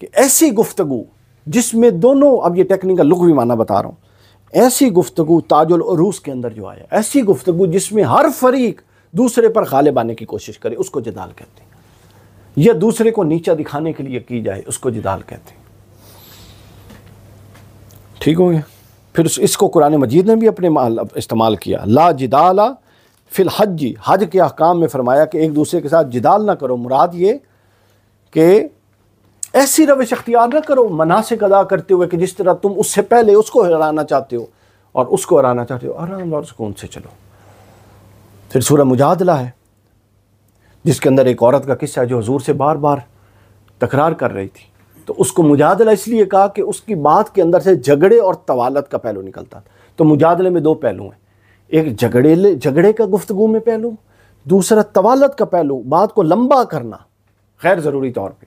کہ ایسی گفتگو جس میں دونوں، اب یہ ٹیکنیکل لغوی معنی بتا رہا ہوں، ایسی گفتگو تاج العروس کے اندر جو آیا، ایسی گفتگو جس میں ہر فریق دوسرے پر غالب آنے کی کوشش کرے، اس کو جدال کہتے ہیں، یا دوسرے کو نیچا دکھانے کے لیے کی جائے، اس کو جدال کہتے ہیں۔ ٹھیک ہو گیا؟ پھر اس کو قرآن مجید نے بھی اپنے استعمال کیا، لا جدال فی الحج، حج کے احکام میں فرمایا کہ ایک دوسرے کے ساتھ جدال نہ کرو۔ مراد یہ کہ ایسی روش اختیار نہ کرو مناسک ادا کرتے ہوئے کہ جس طرح تم اس سے پہلے اس کو ہرانا چاہتے ہو اور اس کو ہرانا چاہتے ہو، آرام اور سکون سے چلو۔ پھر سورہ مجادلہ ہے جس کے اندر ایک عورت کا قصہ ہے جو حضور سے بار بار تکرار کر رہی تھی، تو اس کو مجادلہ اس لیے کہا کہ اس کی بات کے اندر سے جھگڑے اور طوالت کا پہلو نکلتا تھا۔ تو مجادلے میں دو پہلو ہیں، ایک جھگڑے کا گفتگو میں پہلو، دوسرا طوالت کا پہلو، بات کو لمبا کرنا غیر ضروری طور پہ۔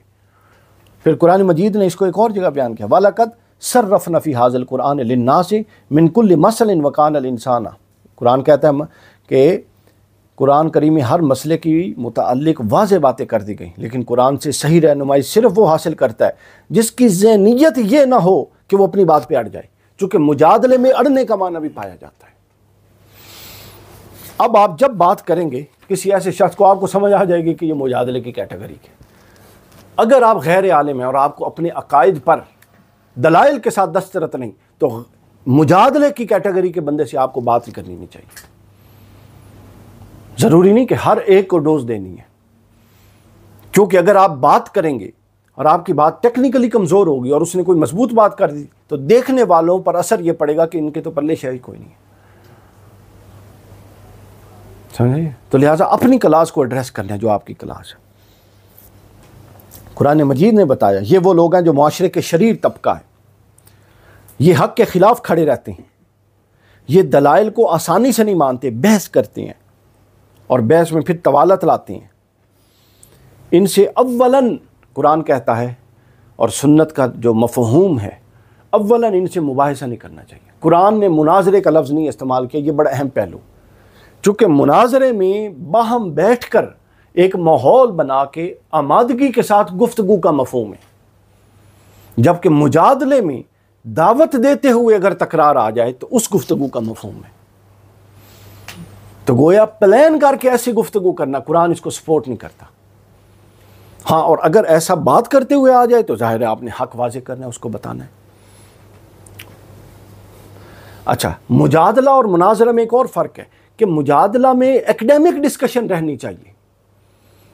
پھر قرآن مجید نے اس کو ایک اور جگہ بیان کیا، وَلَقَدْ صَرَّفْنَا فِي هَذَا الْقُرْآنِ لِلنَّاسِ مِنْ كُلِّ مَثَلٍ وَكَانَ الْإِنسَانَ، قرآن کہتا ہے کہ قرآن کریم میں ہر مسئلے کی متعلق واضح باتیں کر دی گئیں، لیکن قرآن سے صحیح رہنمائی صرف وہ حاصل کرتا ہے جس کی ذہنیت یہ نہ ہو کہ وہ اپنی بات پہ اڑ جائے، چونکہ مجادلے میں اڑنے کا معنی بھی پایا جاتا ہے۔ اب آپ جب بات کریں گے کسی ایسے شخص کو، آپ کو سمجھ آ جائے گی کہ یہ مجادلے کی کیٹیگری ہے۔ اگر آپ غیر عالم ہیں اور آپ کو اپنے عقائد پر دلائل کے ساتھ دسترت نہیں، تو مجادلے کی کیٹیگری کے بندے سے آپ کو بات ہی کرنی نہیں چاہیے۔ ضروری نہیں کہ ہر ایک کو ڈوز دینی ہے، کیونکہ اگر آپ بات کریں گے اور آپ کی بات ٹیکنیکلی کمزور ہوگی اور اس نے کوئی مضبوط بات کر دی تو دیکھنے والوں پر اثر یہ پڑے گا کہ ان کے تو پلے شے کوئی نہیں ہے، سمجھے؟ تو لہٰذا اپنی کلاس کو ایڈریس کرنا ہے جو آپ کی کلاس ہے۔ قرآن مجید نے بتایا یہ وہ لوگ ہیں جو معاشرے کے شریر طبقہ ہے، یہ حق کے خلاف کھڑے رہتے ہیں، یہ دلائل کو آسانی سے نہیں مانتے، بحث کرتے ہیں اور بحث میں پھر طوالت لاتے ہیں۔ ان سے اولاً قرآن کہتا ہے، اور سنت کا جو مفہوم ہے، اولاً ان سے مباحثہ نہیں کرنا چاہیے۔ قرآن نے مناظرے کا لفظ نہیں استعمال کیا، یہ بڑا اہم پہلو، چونکہ مناظرے میں باہم بیٹھ کر ایک ماحول بنا کے آمادگی کے ساتھ گفتگو کا مفہوم ہے، جبکہ مجادلے میں دعوت دیتے ہوئے اگر تکرار آ جائے تو اس گفتگو کا مفہوم ہے۔ تو گویا پلان کر کے ایسی گفتگو کرنا، قرآن اس کو سپورٹ نہیں کرتا۔ ہاں، اور اگر ایسا بات کرتے ہوئے آ جائے تو ظاہر ہے آپ نے حق واضح کرنا ہے، اس کو بتانا ہے۔ اچھا، مجادلہ اور مناظرہ میں ایک اور فرق ہے کہ مجادلہ میں ایکڈیمک ڈسکشن رہنی چاہیے،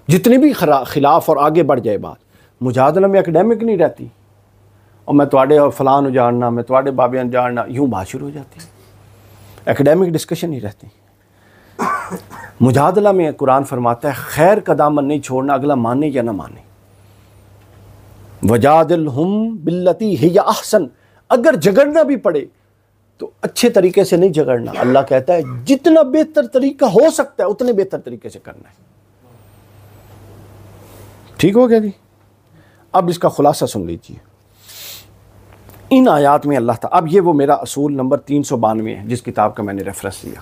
جتنی بھی خلاف اور آگے بڑھ جائے بات، مجادلہ میں ایکڈیمک نہیں رہتی، اور میں تواڈے اور فلان جاننا، میں تواڈے بابیاں جاننا، یوں بات شروع ہو جاتی ہے، ایکڈیمک ڈسکشن نہیں رہتی۔ مجادلہ میں قرآن فرماتا ہے خیر کا دامن نہیں چھوڑنا، اگلا مانے یا نہ مانے۔ وجادلہم باللتی ہی احسن، اگر جھگڑنا بھی پڑے تو اچھے طریقے سے نہیں جھگڑنا، اللہ کہتا ہے جتنا بہتر طریقہ ہو سکتا ہے اتنے بہتر طریقے سے کرنا ہے۔ ٹھیک ہو گیا جی؟ اب اس کا خلاصہ سن لیجیے۔ ان آیات میں اللہ تعالیٰ، اب یہ وہ میرا اصول نمبر 392 ہے جس کتاب کا میں نے ریفرنس لیا،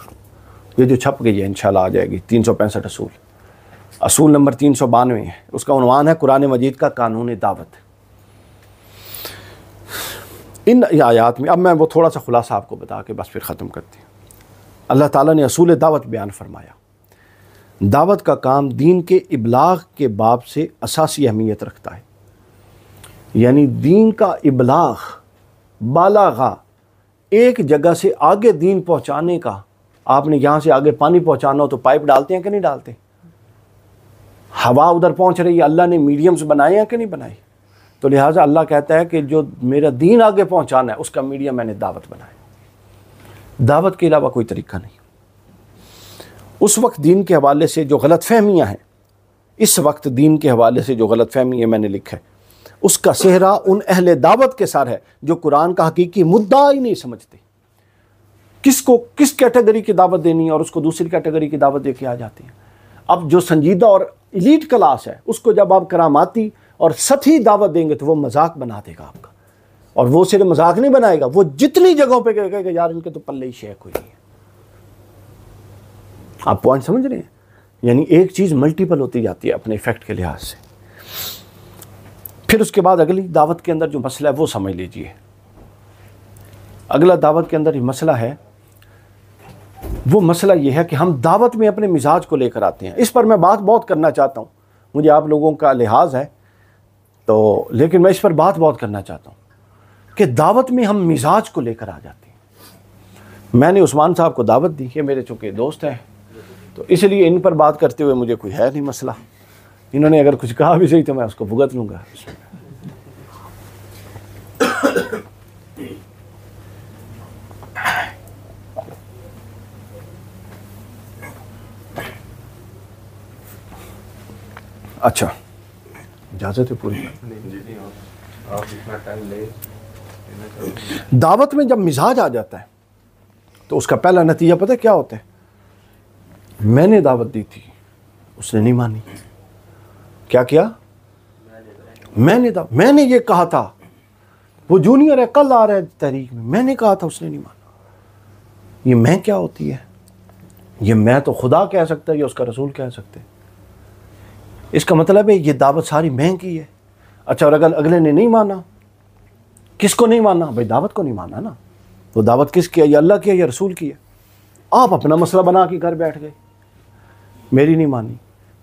یہ جو چھپ گئی ہے انشاءاللہ آ جائے گی، 365 اصول نمبر 392 ہے، اس کا عنوان ہے قرآن مجید کا قانون دعوت۔ ان آیات میں اب میں وہ تھوڑا سا خلاصہ آپ کو بتا کے بس پھر ختم کرتے ہیں۔ اللہ تعالیٰ نے اصول دعوت بیان فرمایا، دعوت کا کام دین کے ابلاغ کے باب سے اساسی اہمیت رکھتا ہے، یعنی دین کا ابلاغ، بالاغہ، ایک جگہ سے آگے دین پہنچانے کا۔ آپ نے یہاں سے آگے پانی پہنچانا ہو تو پائپ ڈالتے ہیں کہ نہیں ڈالتے؟ ہوا ادھر پہنچ رہی ہے، اللہ نے میڈیمز بنائے ہیں کہ نہیں بنائے؟ تو لہٰذا اللہ کہتا ہے کہ جو میرا دین آگے پہنچانا ہے اس کا میڈیم میں نے دعوت بنایا، دعوت کے علاوہ کوئی طریقہ نہیں۔ اس وقت دین کے حوالے سے جو غلط فہمیاں ہیں، اس وقت دین کے حوالے سے جو غلط فہمی ہے میں نے لکھا ہے، اس کا صحرا ان اہل دعوت کے سر ہے جو قرآن کا حقیقی مدعا ہی نہیں سمجھتے، کس کو کس کیٹیگری کی دعوت دینی ہے اور اس کو دوسری کیٹیگری کی دعوت دے کے آ جاتے ہیں۔ اب جو سنجیدہ اور ایلیٹ کلاس ہے اس کو جب آپ کراماتی اور سطحی دعوت دیں گے تو وہ مذاق بنا دے گا آپ کا، اور وہ صرف مذاق نہیں بنائے گا، وہ جتنی جگہوں پہ کہے گا یار ان کے تو پلے ہی شیخ ہوئی ہے۔ آپ پوائنٹ سمجھ رہے ہیں؟ یعنی ایک چیز ملٹیپل ہوتی جاتی ہے اپنے ایفیکٹ کے لحاظ سے۔ پھر اس کے بعد اگلی دعوت کے اندر جو مسئلہ ہے وہ سمجھ لیجئے، اگلا دعوت کے اندر یہ مسئلہ ہے، وہ مسئلہ یہ ہے کہ ہم دعوت میں اپنے مزاج کو لے کر آتے ہیں. اس پر میں بات بہت کرنا چاہتا ہوں، مجھے آپ لوگوں کا لحاظ ہے تو، لیکن میں اس پر بات بہت کرنا چاہتا ہوں کہ دعوت میں ہم مزاج کو لے کر آ جاتے ہیں. میں نے عثمان صاحب کو دعوت دی، یہ میرے چونکہ دوست ہیں تو اس لیے ان پر بات کرتے ہوئے مجھے کوئی ہے نہیں مسئلہ. انہوں نے اگر کچھ کہا بھی صحیح تو میں اس کو بھگت لوں گا. اچھا اجازت ہے پوری. دعوت میں جب مزاج آ جاتا ہے تو اس کا پہلا نتیجہ پتہ کیا ہوتا ہے؟ میں نے دعوت دی تھی، اس نے نہیں مانی. کیا میں نے یہ کہا تھا، وہ جونیئر ہے کل آ رہا ہے تحریک میں نے کہا تھا، اس نے نہیں مانا. یہ میں کیا ہوتی ہے؟ یہ میں تو خدا کہہ سکتا ہے یا اس کا رسول کہہ سکتے. اس کا مطلب ہے یہ دعوت ساری میں کی ہے. اچھا، اور اگر اگلے نے نہیں مانا، کس کو نہیں مانا؟ بھائی دعوت کو نہیں مانا نا. وہ دعوت کس کی ہے؟ یا اللہ کی ہے یا رسول کی ہے؟ آپ اپنا مسئلہ بنا کے گھر بیٹھ گئے، میری نہیں مانی.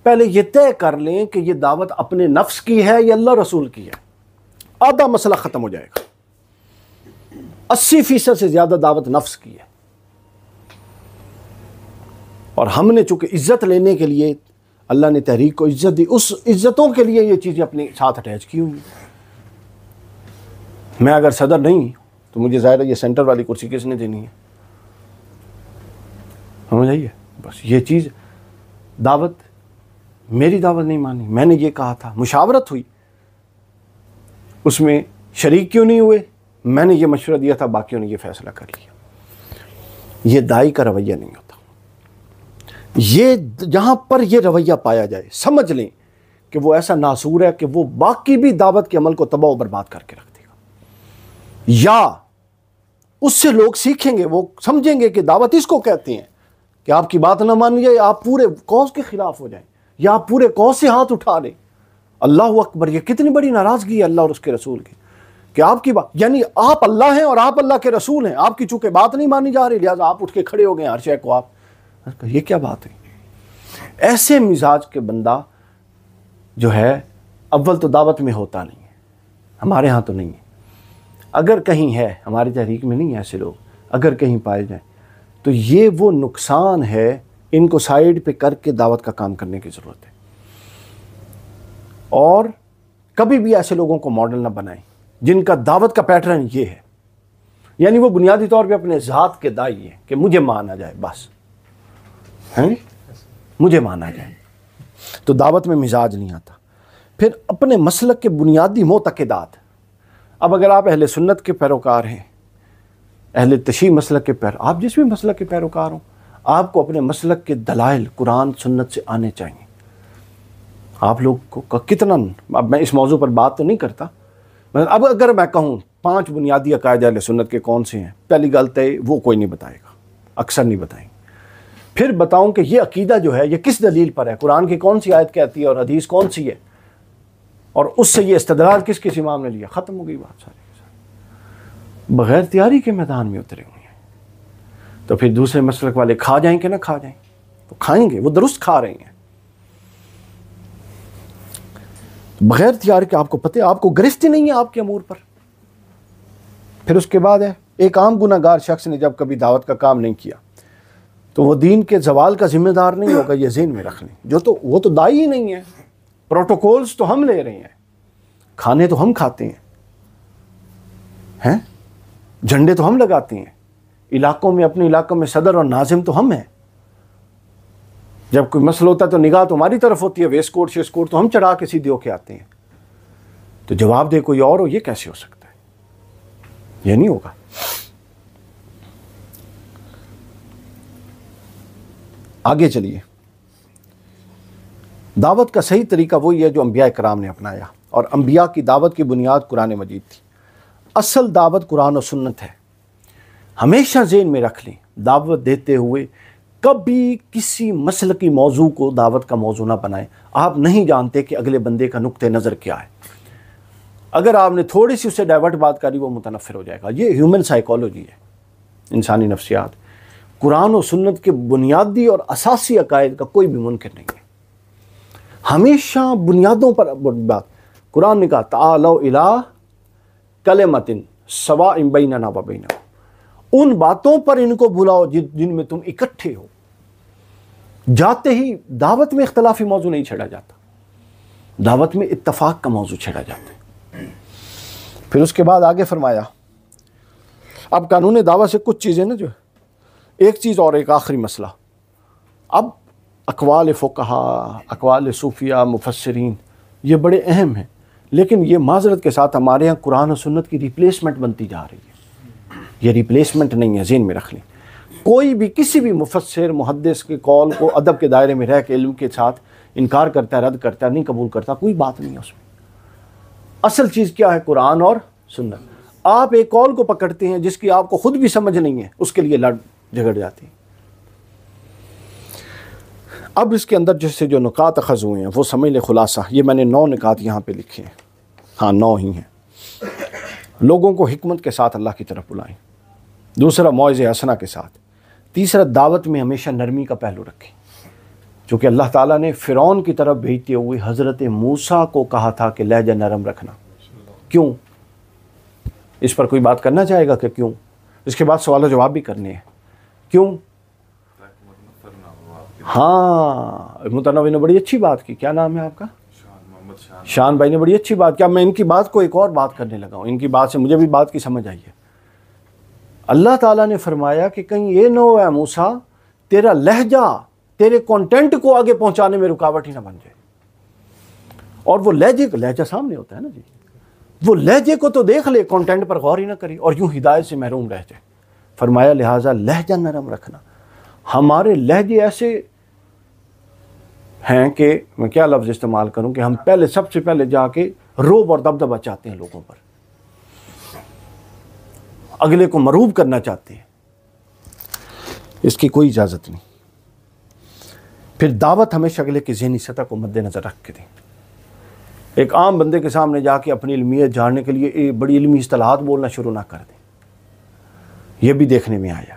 پہلے یہ طے کر لیں کہ یہ دعوت اپنے نفس کی ہے یا اللہ رسول کی ہے. آدھا مسئلہ ختم ہو جائے گا. 80% سے زیادہ دعوت نفس کی ہے، اور ہم نے چونکہ عزت لینے کے لیے اللہ نے تحریک کو عزت دی، اس عزتوں کے لیے یہ چیزیں اپنے ساتھ اٹیچ کی ہوئی. میں اگر صدر نہیں تو مجھے ظاہر ہے یہ سینٹر والی کرسی کس نے دینی ہے؟ سمجھ آئیے؟ بس یہ چیز دعوت، میری دعوت نہیں مانی، میں نے یہ کہا تھا، مشاورت ہوئی، اس میں شریک کیوں نہیں ہوئے؟ میں نے یہ مشورہ دیا تھا، باقیوں نے یہ فیصلہ کر لیا. یہ داعی کا رویہ نہیں ہوتا. یہ جہاں پر یہ رویہ پایا جائے سمجھ لیں کہ وہ ایسا ناسور ہے کہ وہ باقی بھی دعوت کے عمل کو تباہ و برباد کر کے رکھ دے گا. یا اس سے لوگ سیکھیں گے، وہ سمجھیں گے کہ دعوت اس کو کہتے ہیں کہ آپ کی بات نہ مانی جائے، آپ پورے قوس کے خلاف ہو جائیں یا آپ پورے قوس سے ہاتھ اٹھا لیں. اللہ اکبر، یہ کتنی بڑی ناراضگی ہے اللہ اور اس کے رسول کی کہ آپ کی بات، یعنی آپ اللہ ہیں اور آپ اللہ کے رسول ہیں، آپ کی چونکہ بات نہیں مانی جا رہی لہٰذا آپ اٹھ کے کھڑے ہو گئے ہر شے کو. آپ یہ کیا بات ہے؟ ایسے مزاج کے بندہ جو ہے اول تو دعوت میں ہوتا نہیں ہے، ہمارے ہاں تو نہیں ہے. اگر کہیں ہے، ہماری تحریک میں نہیں ہے ایسے لوگ، اگر کہیں پائے جائیں تو یہ وہ نقصان ہے. ان کو سائیڈ پہ کر کے دعوت کا کام کرنے کی ضرورت ہے. اور کبھی بھی ایسے لوگوں کو ماڈل نہ بنائیں جن کا دعوت کا پیٹرن یہ ہے، یعنی وہ بنیادی طور پہ اپنے ذات کے داعی ہیں کہ مجھے مانا جائے، بس مجھے مانا جائے. تو دعوت میں مزاج نہیں آتا. پھر اپنے مسلک کے بنیادی معتقدات. اب اگر آپ اہل سنت کے پیروکار ہیں، اہل تشیع مسلک کے آپ جس بھی مسلک کے پیروکار ہوں، آپ کو اپنے مسلک کے دلائل قرآن سنت سے آنے چاہیے. آپ لوگ کو کتنا، اب میں اس موضوع پر بات تو نہیں کرتا، اب اگر میں کہوں 5 بنیادی عقائد اہل سنت کے کون سے ہیں، پہلی غلط ہے وہ کوئی نہیں بتائے گا، اکثر نہیں بتائیں گے. پھر بتاؤں کہ یہ عقیدہ جو ہے یہ کس دلیل پر ہے، قرآن کی کون سی آیت کہتی ہے اور حدیث کون سی ہے، اور اس سے یہ استدلال کس کس امام نے لیا. ختم ہو گئی بات ساری. بغیر تیاری کے میدان میں اترے ہوئے ہیں. تو پھر دوسرے مسلک والے کھا جائیں کہ نہ کھا جائیں؟ تو کھائیں گے، وہ درست کھا رہے ہیں. بغیر تیاری کے آپ کو پتہ ہے، آپ کو گرفت ہی نہیں ہے آپ کے امور پر. پھر اس کے بعد ہے ایک عام گناہ گار شخص نے جب کبھی دعوت کا کام نہیں کیا تو وہ دین کے زوال کا ذمہ دار نہیں ہوگا. یہ ذہن میں رکھ لیں. وہ تو داعی ہی نہیں ہے. پروٹوکولز تو ہم لے رہے ہیں، کھانے تو ہم کھاتے ہیں، جھنڈے تو ہم لگاتے ہیں علاقوں میں، اپنے علاقوں میں صدر اور ناظم تو ہم ہیں. جب کوئی مسئلہ ہوتا ہے تو نگاہ تو ہماری طرف ہوتی ہے، ویسٹ کوٹ شیسٹ کوٹ تو ہم چڑھا کے سیدھے ہو کے آتے ہیں. تو جواب دے کوئی اور ہو، یہ کیسے ہو سکتا ہے؟ یہ نہیں ہوگا. آگے چلیے. دعوت کا صحیح طریقہ وہی ہے جو انبیاء کرام نے اپنایا، اور انبیاء کی دعوت کی بنیاد قرآن مجید تھی. اصل دعوت قرآن و سنت ہے. ہمیشہ ذہن میں رکھ لیں، دعوت دیتے ہوئے کبھی کسی مسلکی موضوع کو دعوت کا موضوع نہ بنائیں. آپ نہیں جانتے کہ اگلے بندے کا نقطہ نظر کیا ہے. اگر آپ نے تھوڑی سی اسے ڈائیورٹ بات کری وہ متنفر ہو جائے گا. یہ ہیومن سائیکالوجی ہے، انسانی نفسیات. قرآن و سنت کے بنیادی اور اساسی عقائد کا کوئی بھی منکر نہیں ہے. ہمیشہ بنیادوں پر بات. قرآن نے کہا تعالوا الی کلمۃ سواء بیننا و بینکم، ان باتوں پر ان کو بلاؤ جن میں تم اکٹھے ہو. جاتے ہی دعوت میں اختلافی موضوع نہیں چھیڑا جاتا، دعوت میں اتفاق کا موضوع چھیڑا جاتا ہے. پھر اس کے بعد آگے فرمایا اب قانون دعوت سے کچھ چیزیں نا جو ایک چیز اور ایک آخری مسئلہ. اب اقوال فقہا، اقوال صوفیہ، مفسرین یہ بڑے اہم ہیں، لیکن یہ معذرت کے ساتھ ہمارے یہاں قرآن و سنت کی ریپلیسمنٹ بنتی جا رہی ہے. یہ ریپلیسمنٹ نہیں ہے، ذہن میں رکھ لیں. کوئی بھی کسی بھی مفسر محدث کے قول کو ادب کے دائرے میں رہ کے علم کے ساتھ انکار کرتا ہے، رد کرتا ہے، نہیں قبول کرتا، کوئی بات نہیں ہے اس میں. اصل چیز کیا ہے؟ قرآن اور سنت. آپ ایک قول کو پکڑتے ہیں جس کی آپ کو خود بھی سمجھ نہیں ہے، اس کے لیے لڑ جھگڑ جاتے ہیں. اب اس کے اندر جیسے جو نکات اخذ ہوئے ہیں وہ سمجھ لے خلاصہ. یہ میں نے 9 نکات یہاں پہ لکھے ہیں، ہاں 9 ہی ہیں. لوگوں کو حکمت کے ساتھ اللہ کی طرف بلائیں. دوسرا موعظہ حسنہ کے ساتھ. تیسرا دعوت میں ہمیشہ نرمی کا پہلو رکھیں، چونکہ اللہ تعالیٰ نے فرعون کی طرف بھیجتے ہوئے حضرت موسیٰ کو کہا تھا کہ لہجہ نرم رکھنا. کیوں؟ اس پر کوئی بات کرنا چاہے گا کہ کیوں؟ اس کے بعد سوال و جواب بھی کرنے ہیں. کیوں؟ ہاں متنوع نے بڑی اچھی بات کی. کیا نام ہے آپ کا؟ شان بھائی نے بڑی اچھی بات کیا. میں ان کی بات کو ایک اور بات کرنے لگا ہوں. ان کی بات سے مجھے بھی بات کی سمجھ آئی ہے. اللہ تعالیٰ نے فرمایا کہ کہیں یہ نہ ہو اے موسیٰ تیرا لہجہ تیرے کانٹینٹ کو آگے پہنچانے میں رکاوٹ ہی نہ بن جائے. اور وہ لہجہ سامنے ہوتا ہے نا جی، وہ لہجے کو تو دیکھ لے، کانٹینٹ پر غور ہی نہ کری اور یوں ہدایت سے محروم رہ جائے. فرمایا لہٰذا لہجہ نرم رکھنا. ہمارے لہجے ایسے ہیں کہ میں کیا لفظ استعمال کروں کہ ہم پہلے سب سے پہلے جا کے روب اور دبدبہ چاہتے ہیں لوگوں پر، اگلے کو مروب کرنا چاہتے ہیں. اس کی کوئی اجازت نہیں. پھر دعوت ہمیشہ اگلے کی ذہنی سطح کو مد نظر رکھ کے دیں. ایک عام بندے کے سامنے جا کے اپنی علمیت جاننے کے لیے بڑی علمی اصطلاحات بولنا شروع نہ کر دیں. یہ بھی دیکھنے میں آیا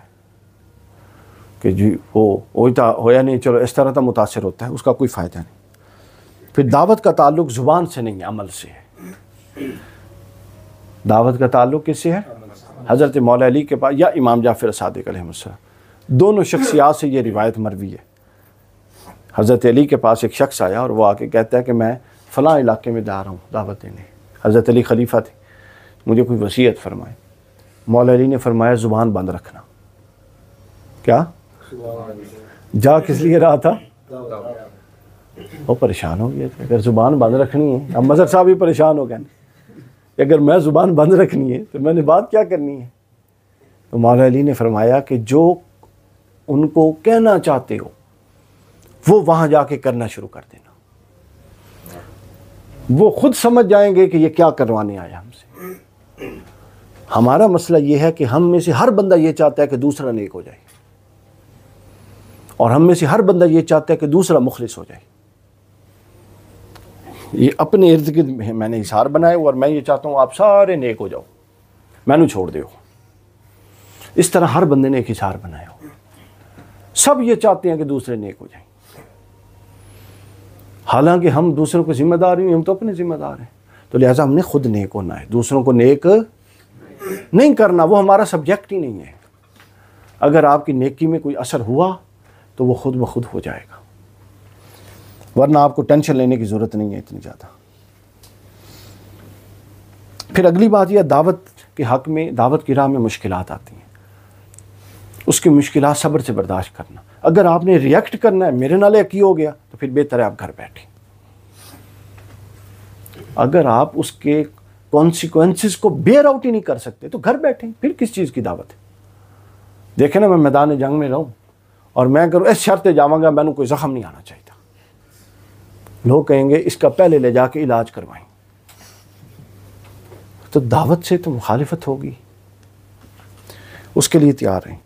کہ جی وہ ہویا نہیں، چلو اس طرح تو متاثر ہوتا ہے، اس کا کوئی فائدہ نہیں. پھر دعوت کا تعلق زبان سے نہیں عمل سے ہے. دعوت کا تعلق کس سے ہے؟ حضرت مولا علی کے پاس یا امام جعفر صادق علیہ السلام، دونوں شخصیات سے یہ روایت مروی ہے. حضرت علی کے پاس ایک شخص آیا اور وہ آ کے کہتا ہے کہ میں فلاں علاقے میں جا رہا ہوں دعوت دینے. حضرت علی خلیفہ تھے، مجھے کوئی وصیت فرمائے. مولا علی نے فرمایا زبان بند رکھنا. کیا جا کس لیے رہا تھا؟ وہ پریشان ہو گیا تھا. اگر زبان بند رکھنی ہے، اب مظہر صاحب بھی پریشان ہو گئے کہ اگر میں زبان بند رکھنی ہے تو میں نے بات کیا کرنی ہے. تو مولا علی نے فرمایا کہ جو ان کو کہنا چاہتے ہو وہ وہاں جا کے کرنا شروع کر دینا. وہ خود سمجھ جائیں گے کہ یہ کیا کروانے آیا ہم سے. ہمارا مسئلہ یہ ہے کہ ہم میں سے ہر بندہ یہ چاہتا ہے کہ دوسرا نیک ہو جائے، اور ہم میں سے ہر بندہ یہ چاہتا ہے کہ دوسرا مخلص ہو جائے. یہ اپنے ارد گرد میں نے حصار بنائے اور میں یہ چاہتا ہوں آپ سارے نیک ہو جاؤ، میں نے چھوڑ دیو. اس طرح ہر بندے نے ایک حصار بنایا ہو. سب یہ چاہتے ہیں کہ دوسرے نیک ہو جائیں، حالانکہ ہم دوسروں کو ذمہ دار ہیں، ہم تو اپنے ذمہ دار ہیں. تو لہٰذا ہم نے خود نیک ہونا ہے، دوسروں کو نیک نہیں کرنا. وہ ہمارا سبجیکٹ ہی نہیں ہے. اگر آپ کی نیکی میں کوئی اثر ہوا تو وہ خود بخود ہو جائے گا، ورنہ آپ کو ٹینشن لینے کی ضرورت نہیں ہے اتنی زیادہ. پھر اگلی بات یہ، دعوت کے حق میں، دعوت کی راہ میں مشکلات آتی ہیں، اس کی مشکلات صبر سے برداشت کرنا. اگر آپ نے ریئیکٹ کرنا ہے، میرے نالے کی ہو گیا، تو پھر بہتر ہے آپ گھر بیٹھیں. اگر آپ اس کے کانسیکوینسز کو بیئر آؤٹ ہی نہیں کر سکتے تو گھر بیٹھیں. پھر کس چیز کی دعوت ہے؟ دیکھیں نا، میں میدان جنگ میں رہوں اور میں کروں اس شرط جاواں گا میں نے کوئی زخم نہیں آنا چاہیے. لوگ کہیں گے اس کا پہلے لے جا کے علاج کروائیں. تو دعوت سے تو مخالفت ہوگی. اس کے لیے تیار رہیں.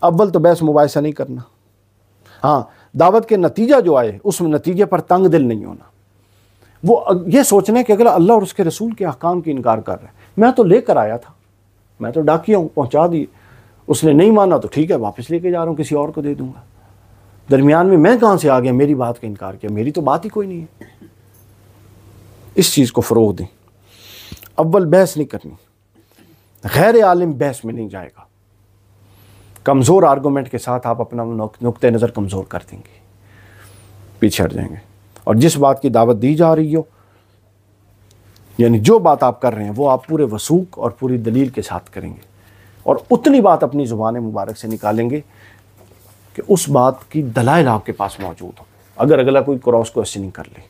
اول تو بحث مباحثہ نہیں کرنا. ہاں دعوت کے نتیجہ جو آئے اس میں نتیجے پر تنگ دل نہیں ہونا. وہ یہ سوچنے کہ اگر اللہ اور اس کے رسول کے احکام کی انکار کر رہے ہیں، میں تو لے کر آیا تھا، میں تو ڈاکیا ہوں، پہنچا دی، اس نے نہیں مانا تو ٹھیک ہے واپس لے کے جا رہا ہوں، کسی اور کو دے دوں گا، درمیان میں کہاں سے آ گیا، میری بات کا انکار کیا، میری تو بات ہی کوئی نہیں ہے۔ اس چیز کو فروغ دیں۔ اول بحث نہیں کرنی، غیر عالم بحث میں نہیں جائے گا، کمزور آرگومنٹ کے ساتھ آپ اپنا نقطہ نظر کمزور کر دیں گے، پیچھے ہٹ جائیں گے، اور جس بات کی دعوت دی جا رہی ہو، یعنی جو بات آپ کر رہے ہیں وہ آپ پورے وثوق اور پوری دلیل کے ساتھ کریں گے، اور اتنی بات اپنی زبان مبارک سے نکالیں گے کہ اس بات کی دلائل آپ کے پاس موجود ہو، اگر اگلا کوئی کراس کوشچننگ کر لے۔